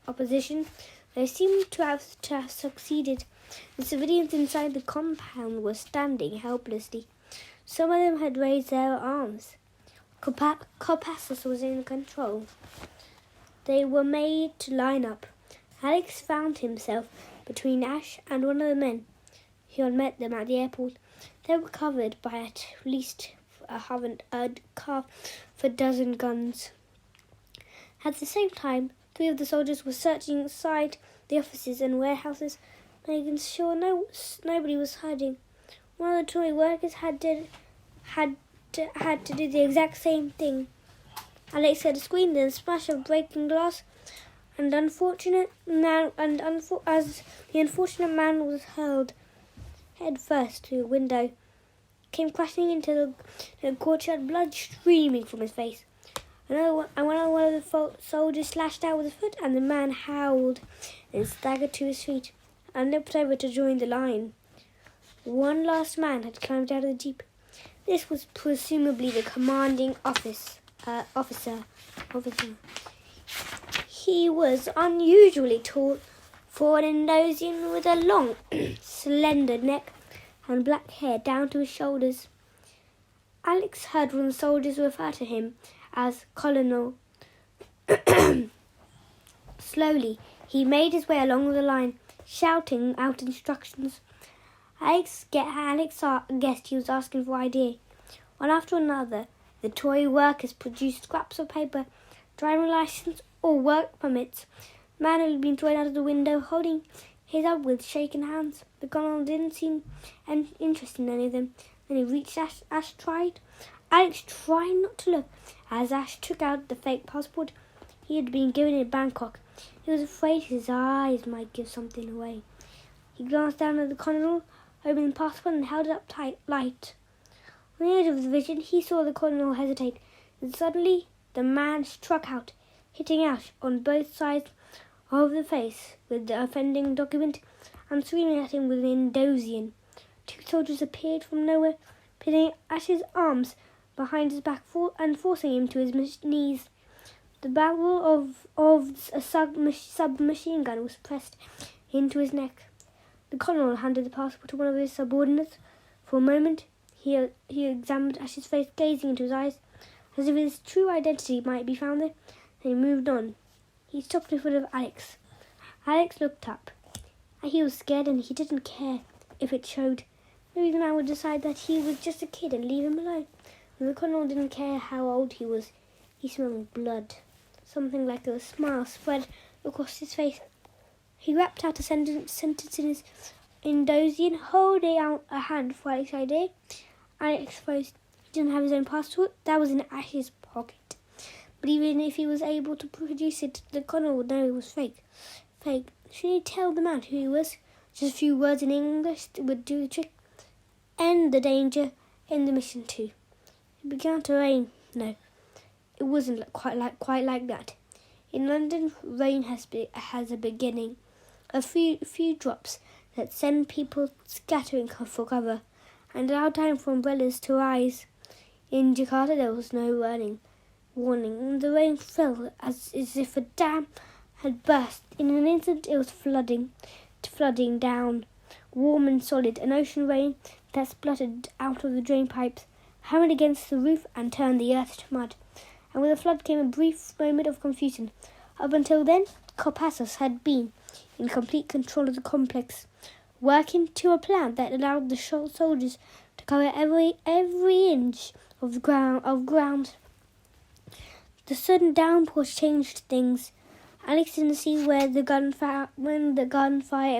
opposition. They seemed to have succeeded. The civilians inside the compound were standing helplessly. Some of them had raised their arms. Copassos was in control. They were made to line up. Alex found himself between Ash and one of the men who had met them at the airport. They were covered by at least a dozen guns. At the same time, 3 of the soldiers were searching inside the offices and warehouses, making sure nobody was hiding. One of the toy workers had to do the exact same thing. Alex heard a scream, then a splash of breaking glass, and as the unfortunate man was hurled head first through a window, came crashing into the courtyard, blood streaming from his face. One of the soldiers slashed out with his foot, and the man howled and staggered to his feet and leapt over to join the line. One last man had climbed out of the jeep. This was presumably the commanding officer. He was unusually tall for an Indonesian, with a long, slender neck and black hair down to his shoulders. Alex heard one of the soldiers refer to him as Colonel. Slowly, he made his way along the line, shouting out instructions. Alex guessed he was asking for ID. One after another, the toy workers produced scraps of paper, driving license or work permits. The man who had been thrown out of the window, holding his up with shaking hands. The colonel didn't seem interested in any of them. Then he reached Ash. Alex tried not to look as Ash took out the fake passport he had been given in Bangkok. He was afraid his eyes might give something away. He glanced down at the colonel, opened the passport and held it up light. On the edge of his vision, he saw the colonel hesitate, and suddenly the man struck out, hitting Ash on both sides of the face with the offending document and screaming at him with Indonesian. 2 soldiers appeared from nowhere, pinning Ash's arms behind his back and forcing him to his knees. The barrel of a submachine gun was pressed into his neck. The colonel handed the passport to one of his subordinates. For a moment, he examined Ash's face, gazing into his eyes, as if his true identity might be found there. Then he moved on. He stopped in front of Alex. Alex looked up. He was scared and he didn't care if it showed. Maybe the man would decide that he was just a kid and leave him alone. But the colonel didn't care how old he was. He smelled blood. Something like a smile spread across his face. He rapped out a sentence in his Indonesian, holding out a hand for Alex's ID. Alex supposed he didn't have his own passport. That was in Ash's pocket. But even if he was able to produce it, the colonel would know it was fake. Should he tell the man who he was? Just a few words in English would do the trick. End the danger, end the mission too. It began to rain. No, it wasn't quite like that. In London, rain has a beginning. A few drops that send people scattering for cover, and allow time for umbrellas to rise. In Jakarta, there was no warning. The rain fell as if a dam had burst. In an instant, it was flooding down, warm and solid, an ocean rain that spluttered out of the drain pipes, hammered against the roof and turned the earth to mud. And with the flood came a brief moment of confusion. Up until then, Kopassos had been in complete control of the complex, working to a plan that allowed the soldiers to cover every inch of ground. The sudden downpour changed things. Alex didn't see when the gunfire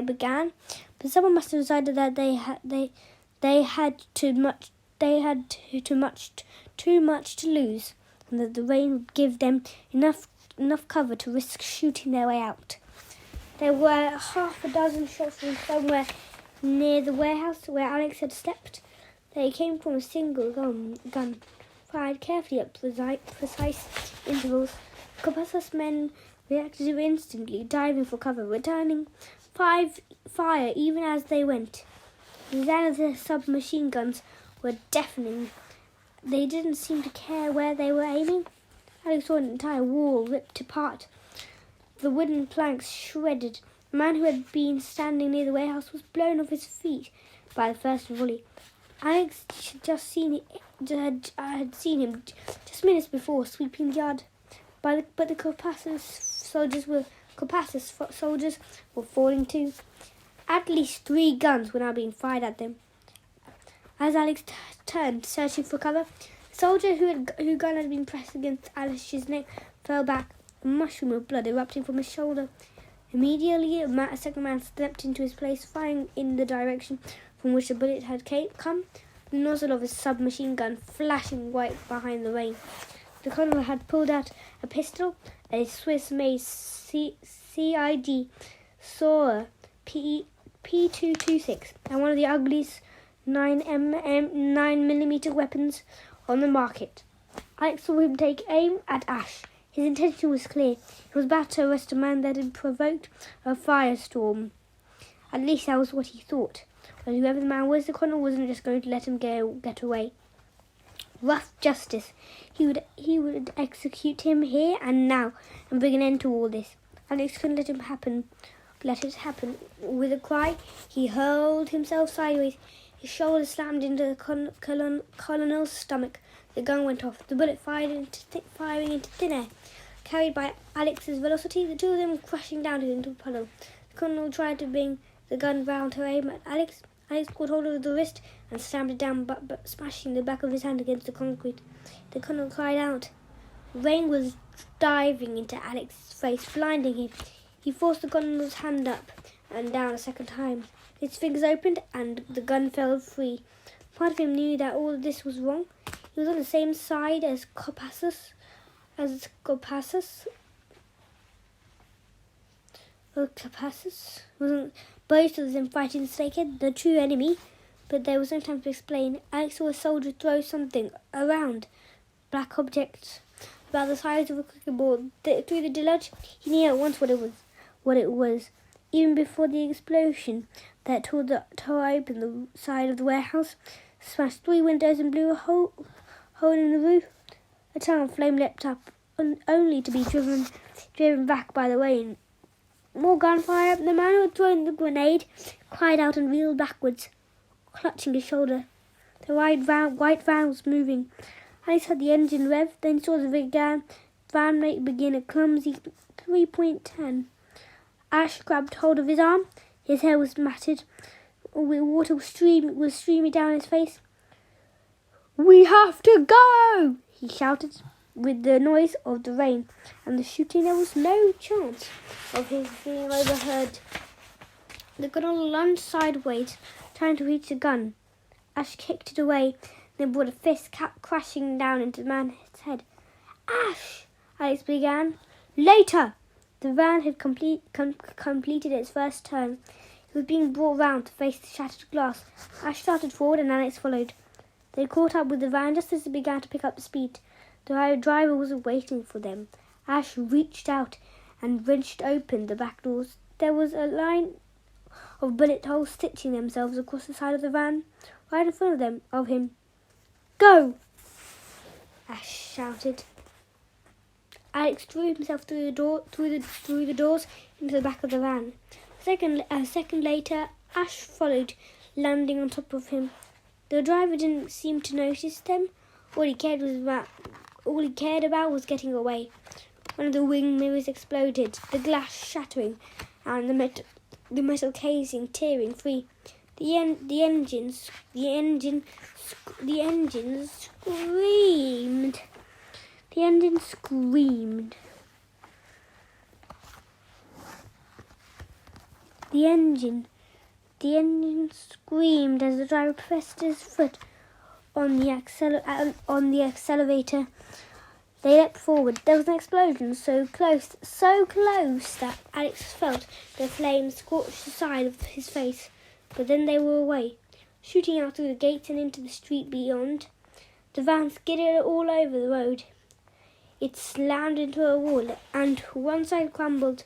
began, but someone must have decided that they had too much to lose, and that the rain would give them enough cover to risk shooting their way out. There were half a dozen shots from somewhere near the warehouse where Alex had stepped. They came from a single gun, fired carefully at precise intervals. Kopassos men reacted instantly, diving for cover, returning fire even as they went. The sound of the submachine guns were deafening. They didn't seem to care where they were aiming. Alex saw an entire wall ripped apart, the wooden planks shredded. The man who had been standing near the warehouse was blown off his feet by the first volley. Alex had seen him just minutes before sweeping the yard. But the Kopassos soldiers were falling too. At least 3 guns were now being fired at them. As Alex turned, searching for cover, the soldier whose gun had been pressed against Alex's neck fell back, a mushroom of blood erupting from his shoulder. Immediately, a second man stepped into his place, firing in the direction from which the bullet had come, the nozzle of his submachine gun flashing white behind the rain. The colonel had pulled out a pistol, a Swiss-made CID Sauer P226, and one of the ugliest 9mm weapons on the market. Alex saw him take aim at Ash. His intention was clear. He was about to arrest a man that had provoked a firestorm. At least that was what he thought. But whoever the man was, the colonel wasn't just going to let him get away. Rough justice. He would execute him here and now and bring an end to all this. Alex couldn't let it happen. With a cry, he hurled himself sideways. His shoulder slammed into the colonel's stomach. The gun went off. The bullet firing into thin air. Carried by Alex's velocity, the 2 of them crashing down into the puddle. The colonel tried to bring the gun round to aim at Alex. Alex caught hold of the wrist and slammed it down, smashing the back of his hand against the concrete. The gunner cried out. Rain was diving into Alex's face, blinding him. He forced the gunner's hand up and down a second time. His fingers opened and the gun fell free. Part of him knew that all of this was wrong. He was on the same side as Copassus. Wasn't both of them fighting Snakehead, the true enemy, but there was no time to explain. Alex saw a soldier throw something around, black objects about the size of a cricket ball through the deluge. He knew at once what it was, even before the explosion that tore open the side of the warehouse, smashed 3 windows and blew a hole in the roof. A tongue of flame leapt up, only to be driven back by the rain. More gunfire. The man who had thrown the grenade cried out and reeled backwards, clutching his shoulder. The white van was moving. Alex heard the engine rev, then saw the van begin a clumsy 3.10. Ash grabbed hold of his arm. His hair was matted. Water was streaming down his face. "We have to go!" he shouted. With the noise of the rain and the shooting, there was no chance of his being overheard. The gunner lunged sideways, trying to reach the gun. Ash kicked it away, then brought a fist crashing down into the man's head. "Ash!" Alex began. "Later!" The van had completed its first turn. It was being brought round to face the shattered glass. Ash started forward and Alex followed. They caught up with the van just as it began to pick up the speed. The driver wasn't waiting for them. Ash reached out and wrenched open the back doors. There was a line of bullet holes stitching themselves across the side of the van, right in front of him. "Go!" Ash shouted. Alex threw himself through the doors into the back of the van. A second later, Ash followed, landing on top of him. The driver didn't seem to notice them. All he cared about was getting away. One of the wing mirrors exploded, the glass shattering, and the metal casing tearing free. The engine screamed. The engine screamed as the driver pressed his foot on the accelerator. They leapt forward. There was an explosion so close that Alex felt the flames scorch the side of his face. But then they were away, shooting out through the gates and into the street beyond. The van skidded all over the road. It slammed into a wall, and one side crumpled,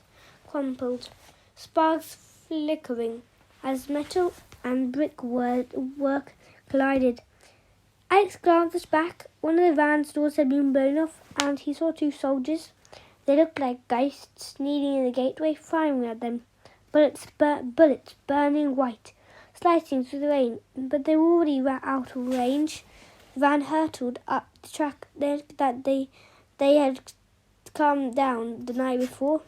sparks flickering as metal and brickwork collided. Alex glanced back. One of the van's doors had been blown off, and he saw 2 soldiers. They looked like ghosts kneeling in the gateway, firing at them. Bullets burning white, slicing through the rain, but they were already out of range. The van hurtled up the track that they had come down the night before.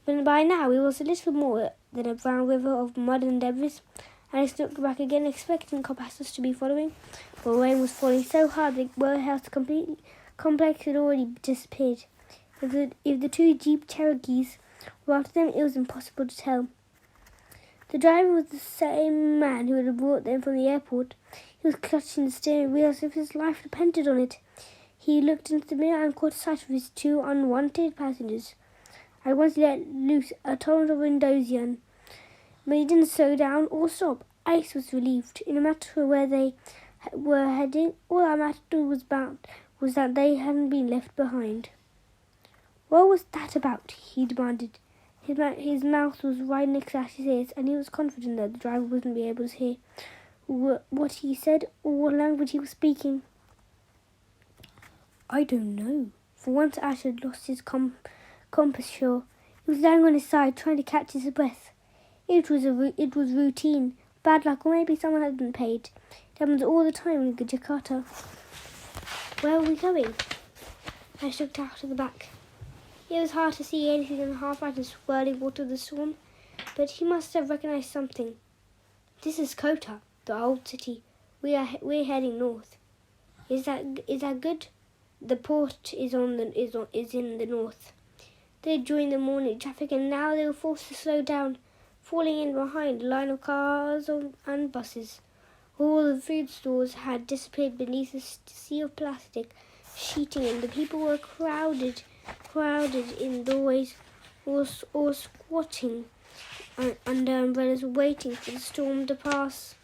But by now it was a little more than a brown river of mud and debris. Alex looked back again, expecting Copassus to be following, but rain was falling so hard the warehouse complex had already disappeared. If the 2 Jeep Cherokees were after them, it was impossible to tell. The driver was the same man who had brought them from the airport. He was clutching the steering wheel as if his life depended on it. He looked into the mirror and caught sight of his 2 unwanted passengers. At once he let loose a torrent of Indonesian, but he didn't slow down or stop. Alex was relieved. In no matter where they were heading, all that mattered was that they hadn't been left behind. "What was that about?" he demanded. His mouth was right next to Ash's ears, and he was confident that the driver wouldn't be able to hear what he said or what language he was speaking. "I don't know." For once Ash had lost his compass shore. He was lying on his side, trying to catch his breath. It was routine, bad luck, or maybe someone hadn't paid. It happens all the time in Jakarta. "Where are we going?" Ash looked out of the back. It was hard to see anything in the half-light and swirling water of the storm. but he must have recognized something. This is Kota, the old city. We're heading north. Is that good? The port is in the north. They joined the morning traffic, and now they were forced to slow down, falling in behind a line of cars and buses. All the food stores had disappeared beneath a sea of plastic sheeting, and the people were crowded in doorways or squatting under umbrellas, waiting for the storm to pass.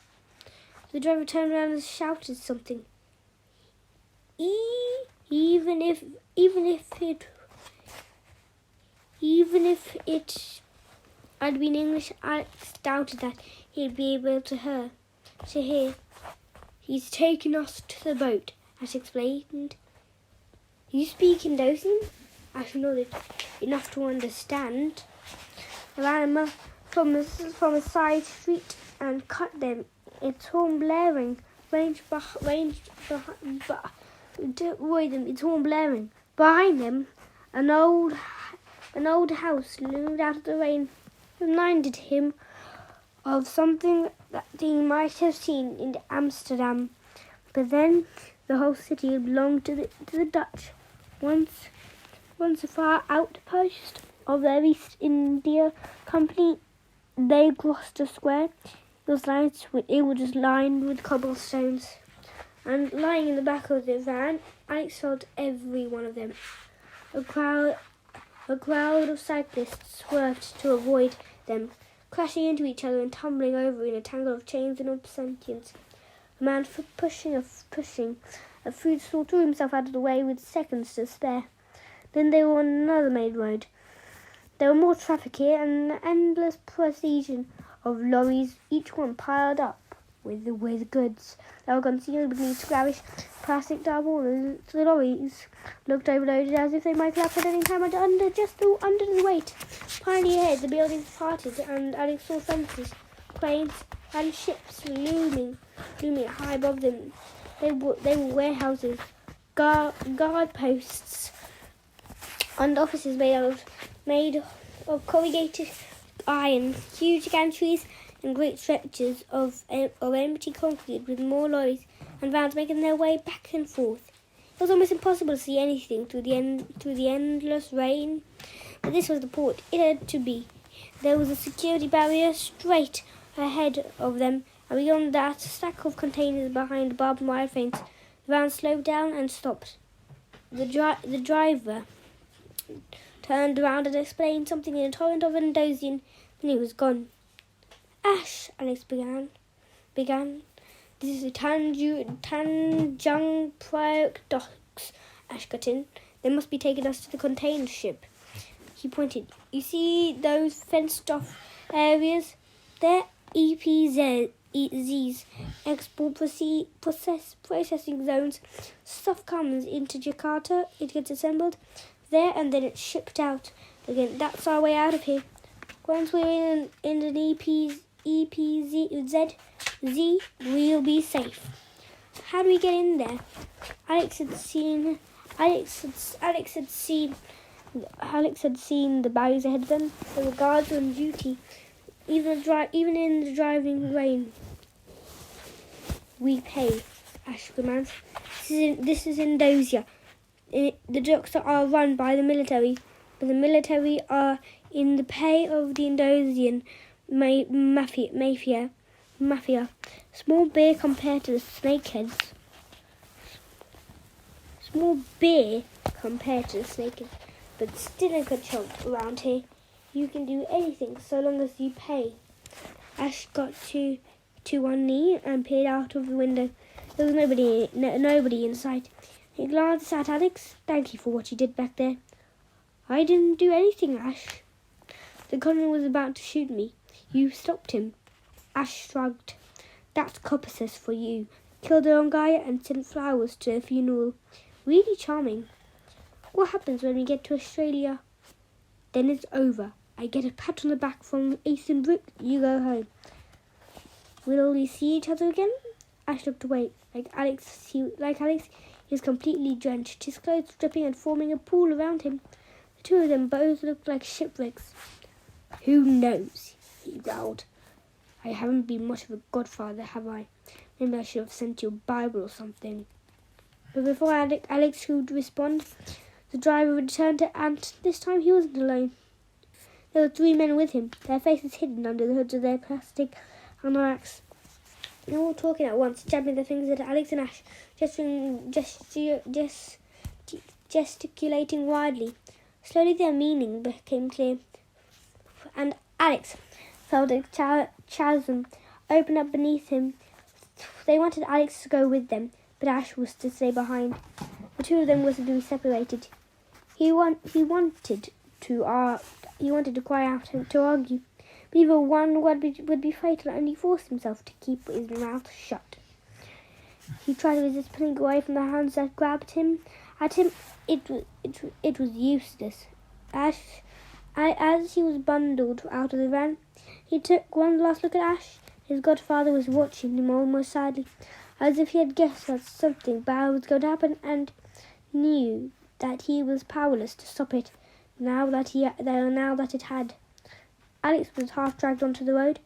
The driver turned around and shouted something. Even if it had been English, Alex doubted that he'd be able to hear. He's taken us to the boat, Ash explained. You speak Indonesian? Ash nodded, enough to understand. I ran from a side street and cut them. Its horn blaring, It's horn blaring. Behind them, an old house loomed out of the rain, reminded him of something that he might have seen in Amsterdam. But then the whole city belonged to the Dutch. Once a far outpost of their East India Company, they crossed a square. It was lined with cobblestones, and lying in the back of the van, Alex felt every one of them. A crowd of cyclists swerved to avoid them, crashing into each other and tumbling over in a tangle of chains and obscentions. A man pushing a food stall threw himself out of the way with seconds to spare. Then they were on another main road. There was more traffic here, and an endless procession of lorries, each one piled up with goods that were concealed beneath squarish plastic tarpaulins. The lorries looked overloaded, as if they might collapse at any time under the weight. Finally ahead, the buildings parted, and Alex saw fences, cranes, and ships looming high above them. They were warehouses, guard posts, and offices made of corrugated iron, huge gantries and great stretches of empty concrete, with more lorries and vans making their way back and forth. It was almost impossible to see anything through the endless rain, but this was the port. It had to be. There was a security barrier straight ahead of them, and beyond that, a stack of containers behind barbed wire fence. The van slowed down and stopped. The driver turned around and explained something in a torrent of Indonesian, and he was gone. Ash, Alex began. This is the Tanjung Priok docks, Ash got in. They must be taking us to the container ship. He pointed. You see those fenced-off areas? They're EPZs, export processing zones. Stuff comes into Jakarta, it gets assembled there, and then it's shipped out again. That's our way out of here. Once we're in an EPZ, we'll be safe. How do we get in there? Alex had seen the bags ahead of them. There were guards on duty, even in the driving rain. We pay, Ash commands. This is Indonesia. The docks are run by the military, but the military are in the pay of the Indonesian mafia. Small beer compared to the snakeheads. But still a good chunk around here. You can do anything so long as you pay. Ash got to one knee and peered out of the window. There was nobody in sight. He glanced at Alex. Thank you for what you did back there. I didn't do anything, Ash. The gunman was about to shoot me. You stopped him. Ash shrugged. That's Coppices for you. Killed the wrong guy and sent flowers to a funeral. Really charming. What happens when we get to Australia? Then it's over. I get a pat on the back from Ethan Brooke. You go home. Will we see each other again? Ash looked away. Like Alex, he was completely drenched, his clothes dripping and forming a pool around him. The two of them both looked like shipwrecks. Who knows? he growled. I haven't been much of a godfather, have I? Maybe I should have sent you a Bible or something. But before Alex could respond, the driver returned and this time he wasn't alone. There were 3 men with him, their faces hidden under the hoods of their plastic anoraks. They were all talking at once, jabbing their fingers at Alex and Ash, gesticulating wildly. Slowly their meaning became clear, and Alex felt a chasm open up beneath him. They wanted Alex to go with them, but Ash was to stay behind. The 2 of them were to be separated. He wanted to cry out and to argue, but either one would be fatal, and he forced himself to keep his mouth shut. He tried to resist pulling away from the hands that grabbed him. At him, it was useless. As he was bundled out of the van, he took one last look at Ash. His godfather was watching him almost sadly, as if he had guessed that something bad was going to happen and knew that he was powerless to stop it now that it had. Alex was half dragged onto the road.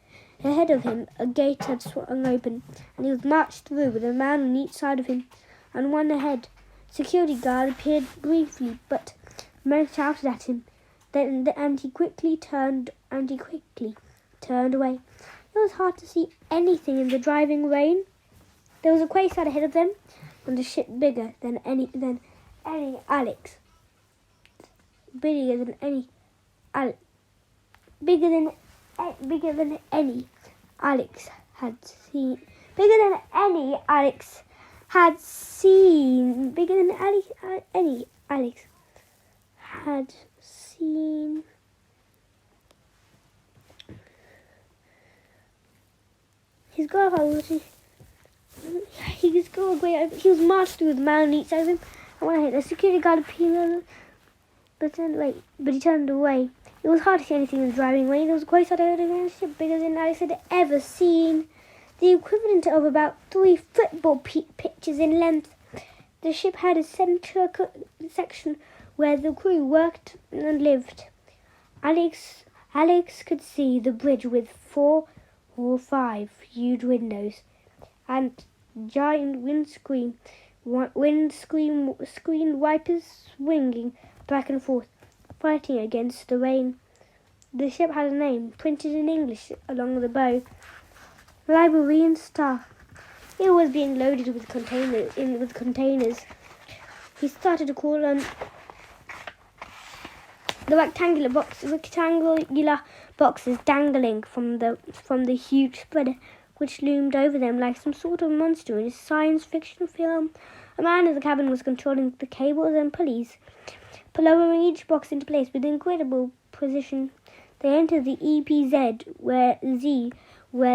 Ahead of him, a gate had swung open, and he was marched through with a man on each side of him, and one ahead. Security guard appeared briefly, but men shouted at him. And he quickly turned away. It was hard to see anything in the driving rain. There was a quayside ahead of them, and a ship bigger than any Alex. Bigger than any Alex had seen. Bigger than any Alex had seen. Bigger than any Alex had seen. His godfather he was marched through with a man on each side of him, and when I hit the security guard appeared, but he turned away. It was hard to see anything in the driving rain. There was a quayside ship bigger than Alex had ever seen, the equivalent of about 3 football pitches in length. The ship had a central section where the crew worked and lived. Alex could see the bridge with 4 or 5 huge windows and giant windscreen wipers swinging back and forth, fighting against the rain. The ship had a name printed in English along the bow: Library and Staff. It was being loaded with containers. He started to call on the rectangular boxes dangling from the huge spreader, which loomed over them like some sort of monster in a science fiction film. A man in the cabin was controlling the cables and pulleys, lowering each box into place with incredible precision. They entered the EPZ, where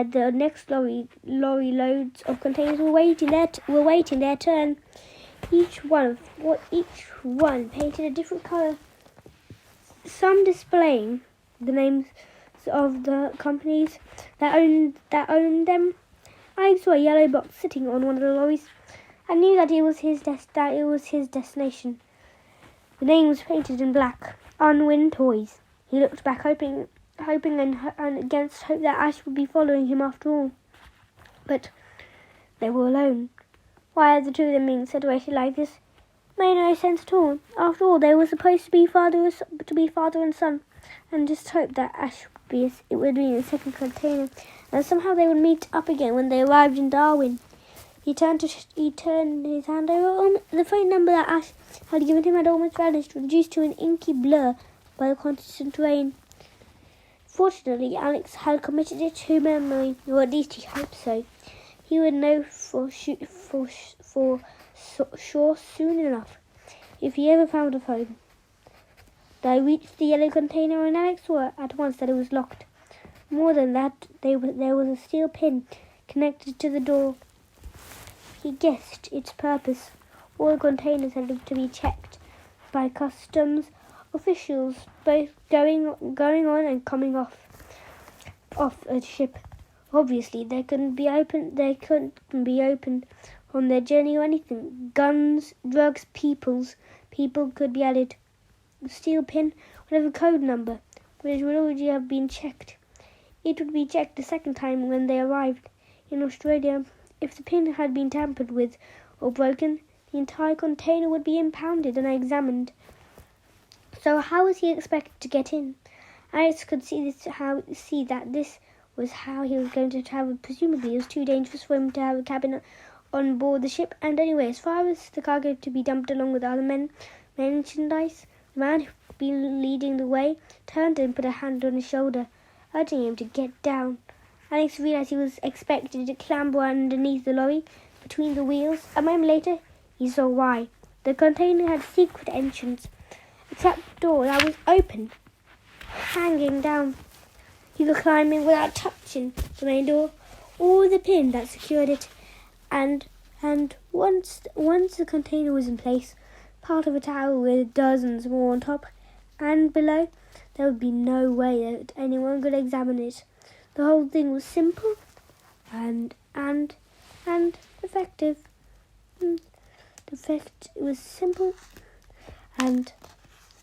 the next lorry loads of containers were waiting their turn. Each one painted a different colour, some displaying the names of the companies that owned them. I saw a yellow box sitting on one of the lorries. I knew that it was his destination. The name was painted in black: Unwin Toys. He looked back, hoping and against hope that Ash would be following him after all. But they were alone. Why had the 2 of them been separated like this? It made no sense at all. After all, they were supposed to be father and son, and just hoped that Ash would be in the second container, and somehow they would meet up again when they arrived in Darwin. He turned his hand over. The phone number that Ash had given him had almost vanished, reduced to an inky blur by the constant rain. Fortunately, Alex had committed it to memory, or at least he hoped so. He would know for sure soon enough, if he ever found a phone. They reached the yellow container, and Alex saw at once that it was locked. More than that, there was a steel pin connected to the door. He guessed its purpose. All containers had to be checked by customs officials, both going on and coming off a ship. Obviously, they couldn't be opened on their journey or anything. Guns, drugs, people could be added. The steel pin would have a code number, which would already have been checked. it would be checked the second time when they arrived in Australia. If the pin had been tampered with or broken, the entire container would be impounded and examined. So how was he expected to get in? Alex could see that this was how he was going to travel. Presumably, it was too dangerous for him to have a cabin on board the ship. And anyway, as far as the cargo to be dumped along with other merchandise, the man who'd been leading the way turned and put a hand on his shoulder, urging him to get down. Alex realized he was expected to clamber underneath the lorry between the wheels. A moment later, he saw why. The container had a secret entrance, a trap door that was open, hanging down. He was climbing without touching the main door or the pin that secured it. And once the container was in place, part of a tower with dozens more on top and below, there would be no way that anyone could examine it. The whole thing was simple and effective. It was simple and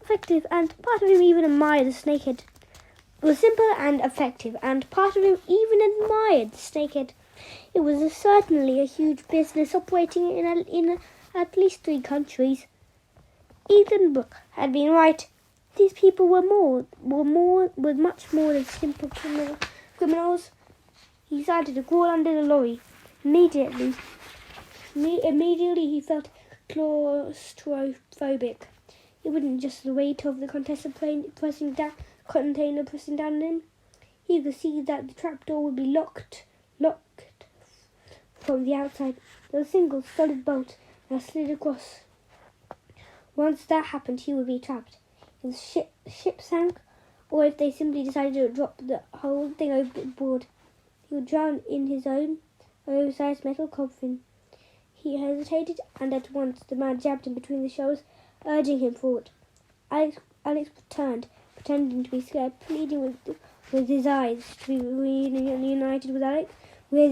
effective, and part of him even admired the snakehead. It was simple and effective, and part of him even admired the snakehead. It was certainly a huge business operating in at least 3 countries. Ethan Brooke had been right. These people were much more than simple criminals. He decided to crawl under the lorry. Immediately he felt claustrophobic. It wasn't just the weight of the container pressing down on him. He could see that the trapdoor would be locked from the outside. There was a single solid bolt that slid across. Once that happened, he would be trapped. If the ship sank, or if they simply decided to drop the whole thing overboard, he would drown in his own oversized metal coffin. He hesitated, and at once the man jabbed him between the shoulders, urging him forward. Alex turned, pretending to be scared, pleading with his eyes to be reunited with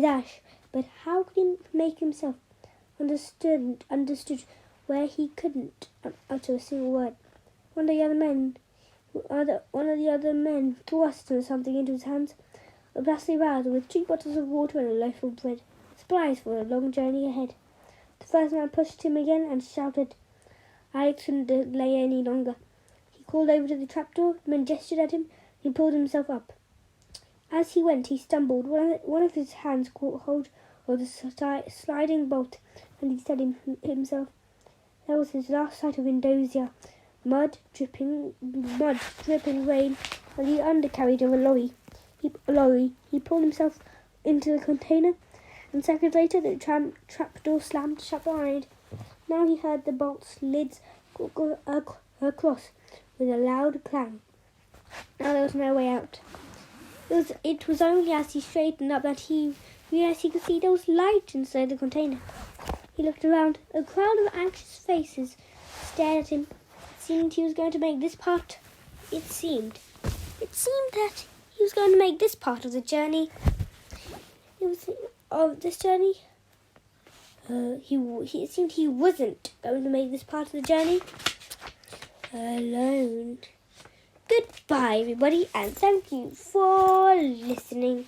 Ash. But how could he make himself understood where he couldn't utter a single word? One of the other men thrust something into his hands, a plastic bag with 2 bottles of water and a loaf of bread, supplies for a long journey ahead. The first man pushed him again and shouted. Alex couldn't delay any longer. He called over to the trapdoor. The man gestured at him. He pulled himself up. As he went, he stumbled. One of his hands caught hold of the sliding bolt, and he said himself. That was his last sight of Indonesia. Mud dripping rain, and the undercarriage of a lorry. He pulled himself into the container, and seconds later the trapdoor slammed shut behind. Now he heard the bolt slids across with a loud clang. Now there was no way out. It was only as he straightened up that he realized he could see there was light inside the container. He looked around. A crowd of anxious faces stared at him. It seemed he was going to make this part. It seemed that he was going to make this part of the journey. It seemed he wasn't going to make this part of the journey alone. Goodbye, everybody, and thank you for listening.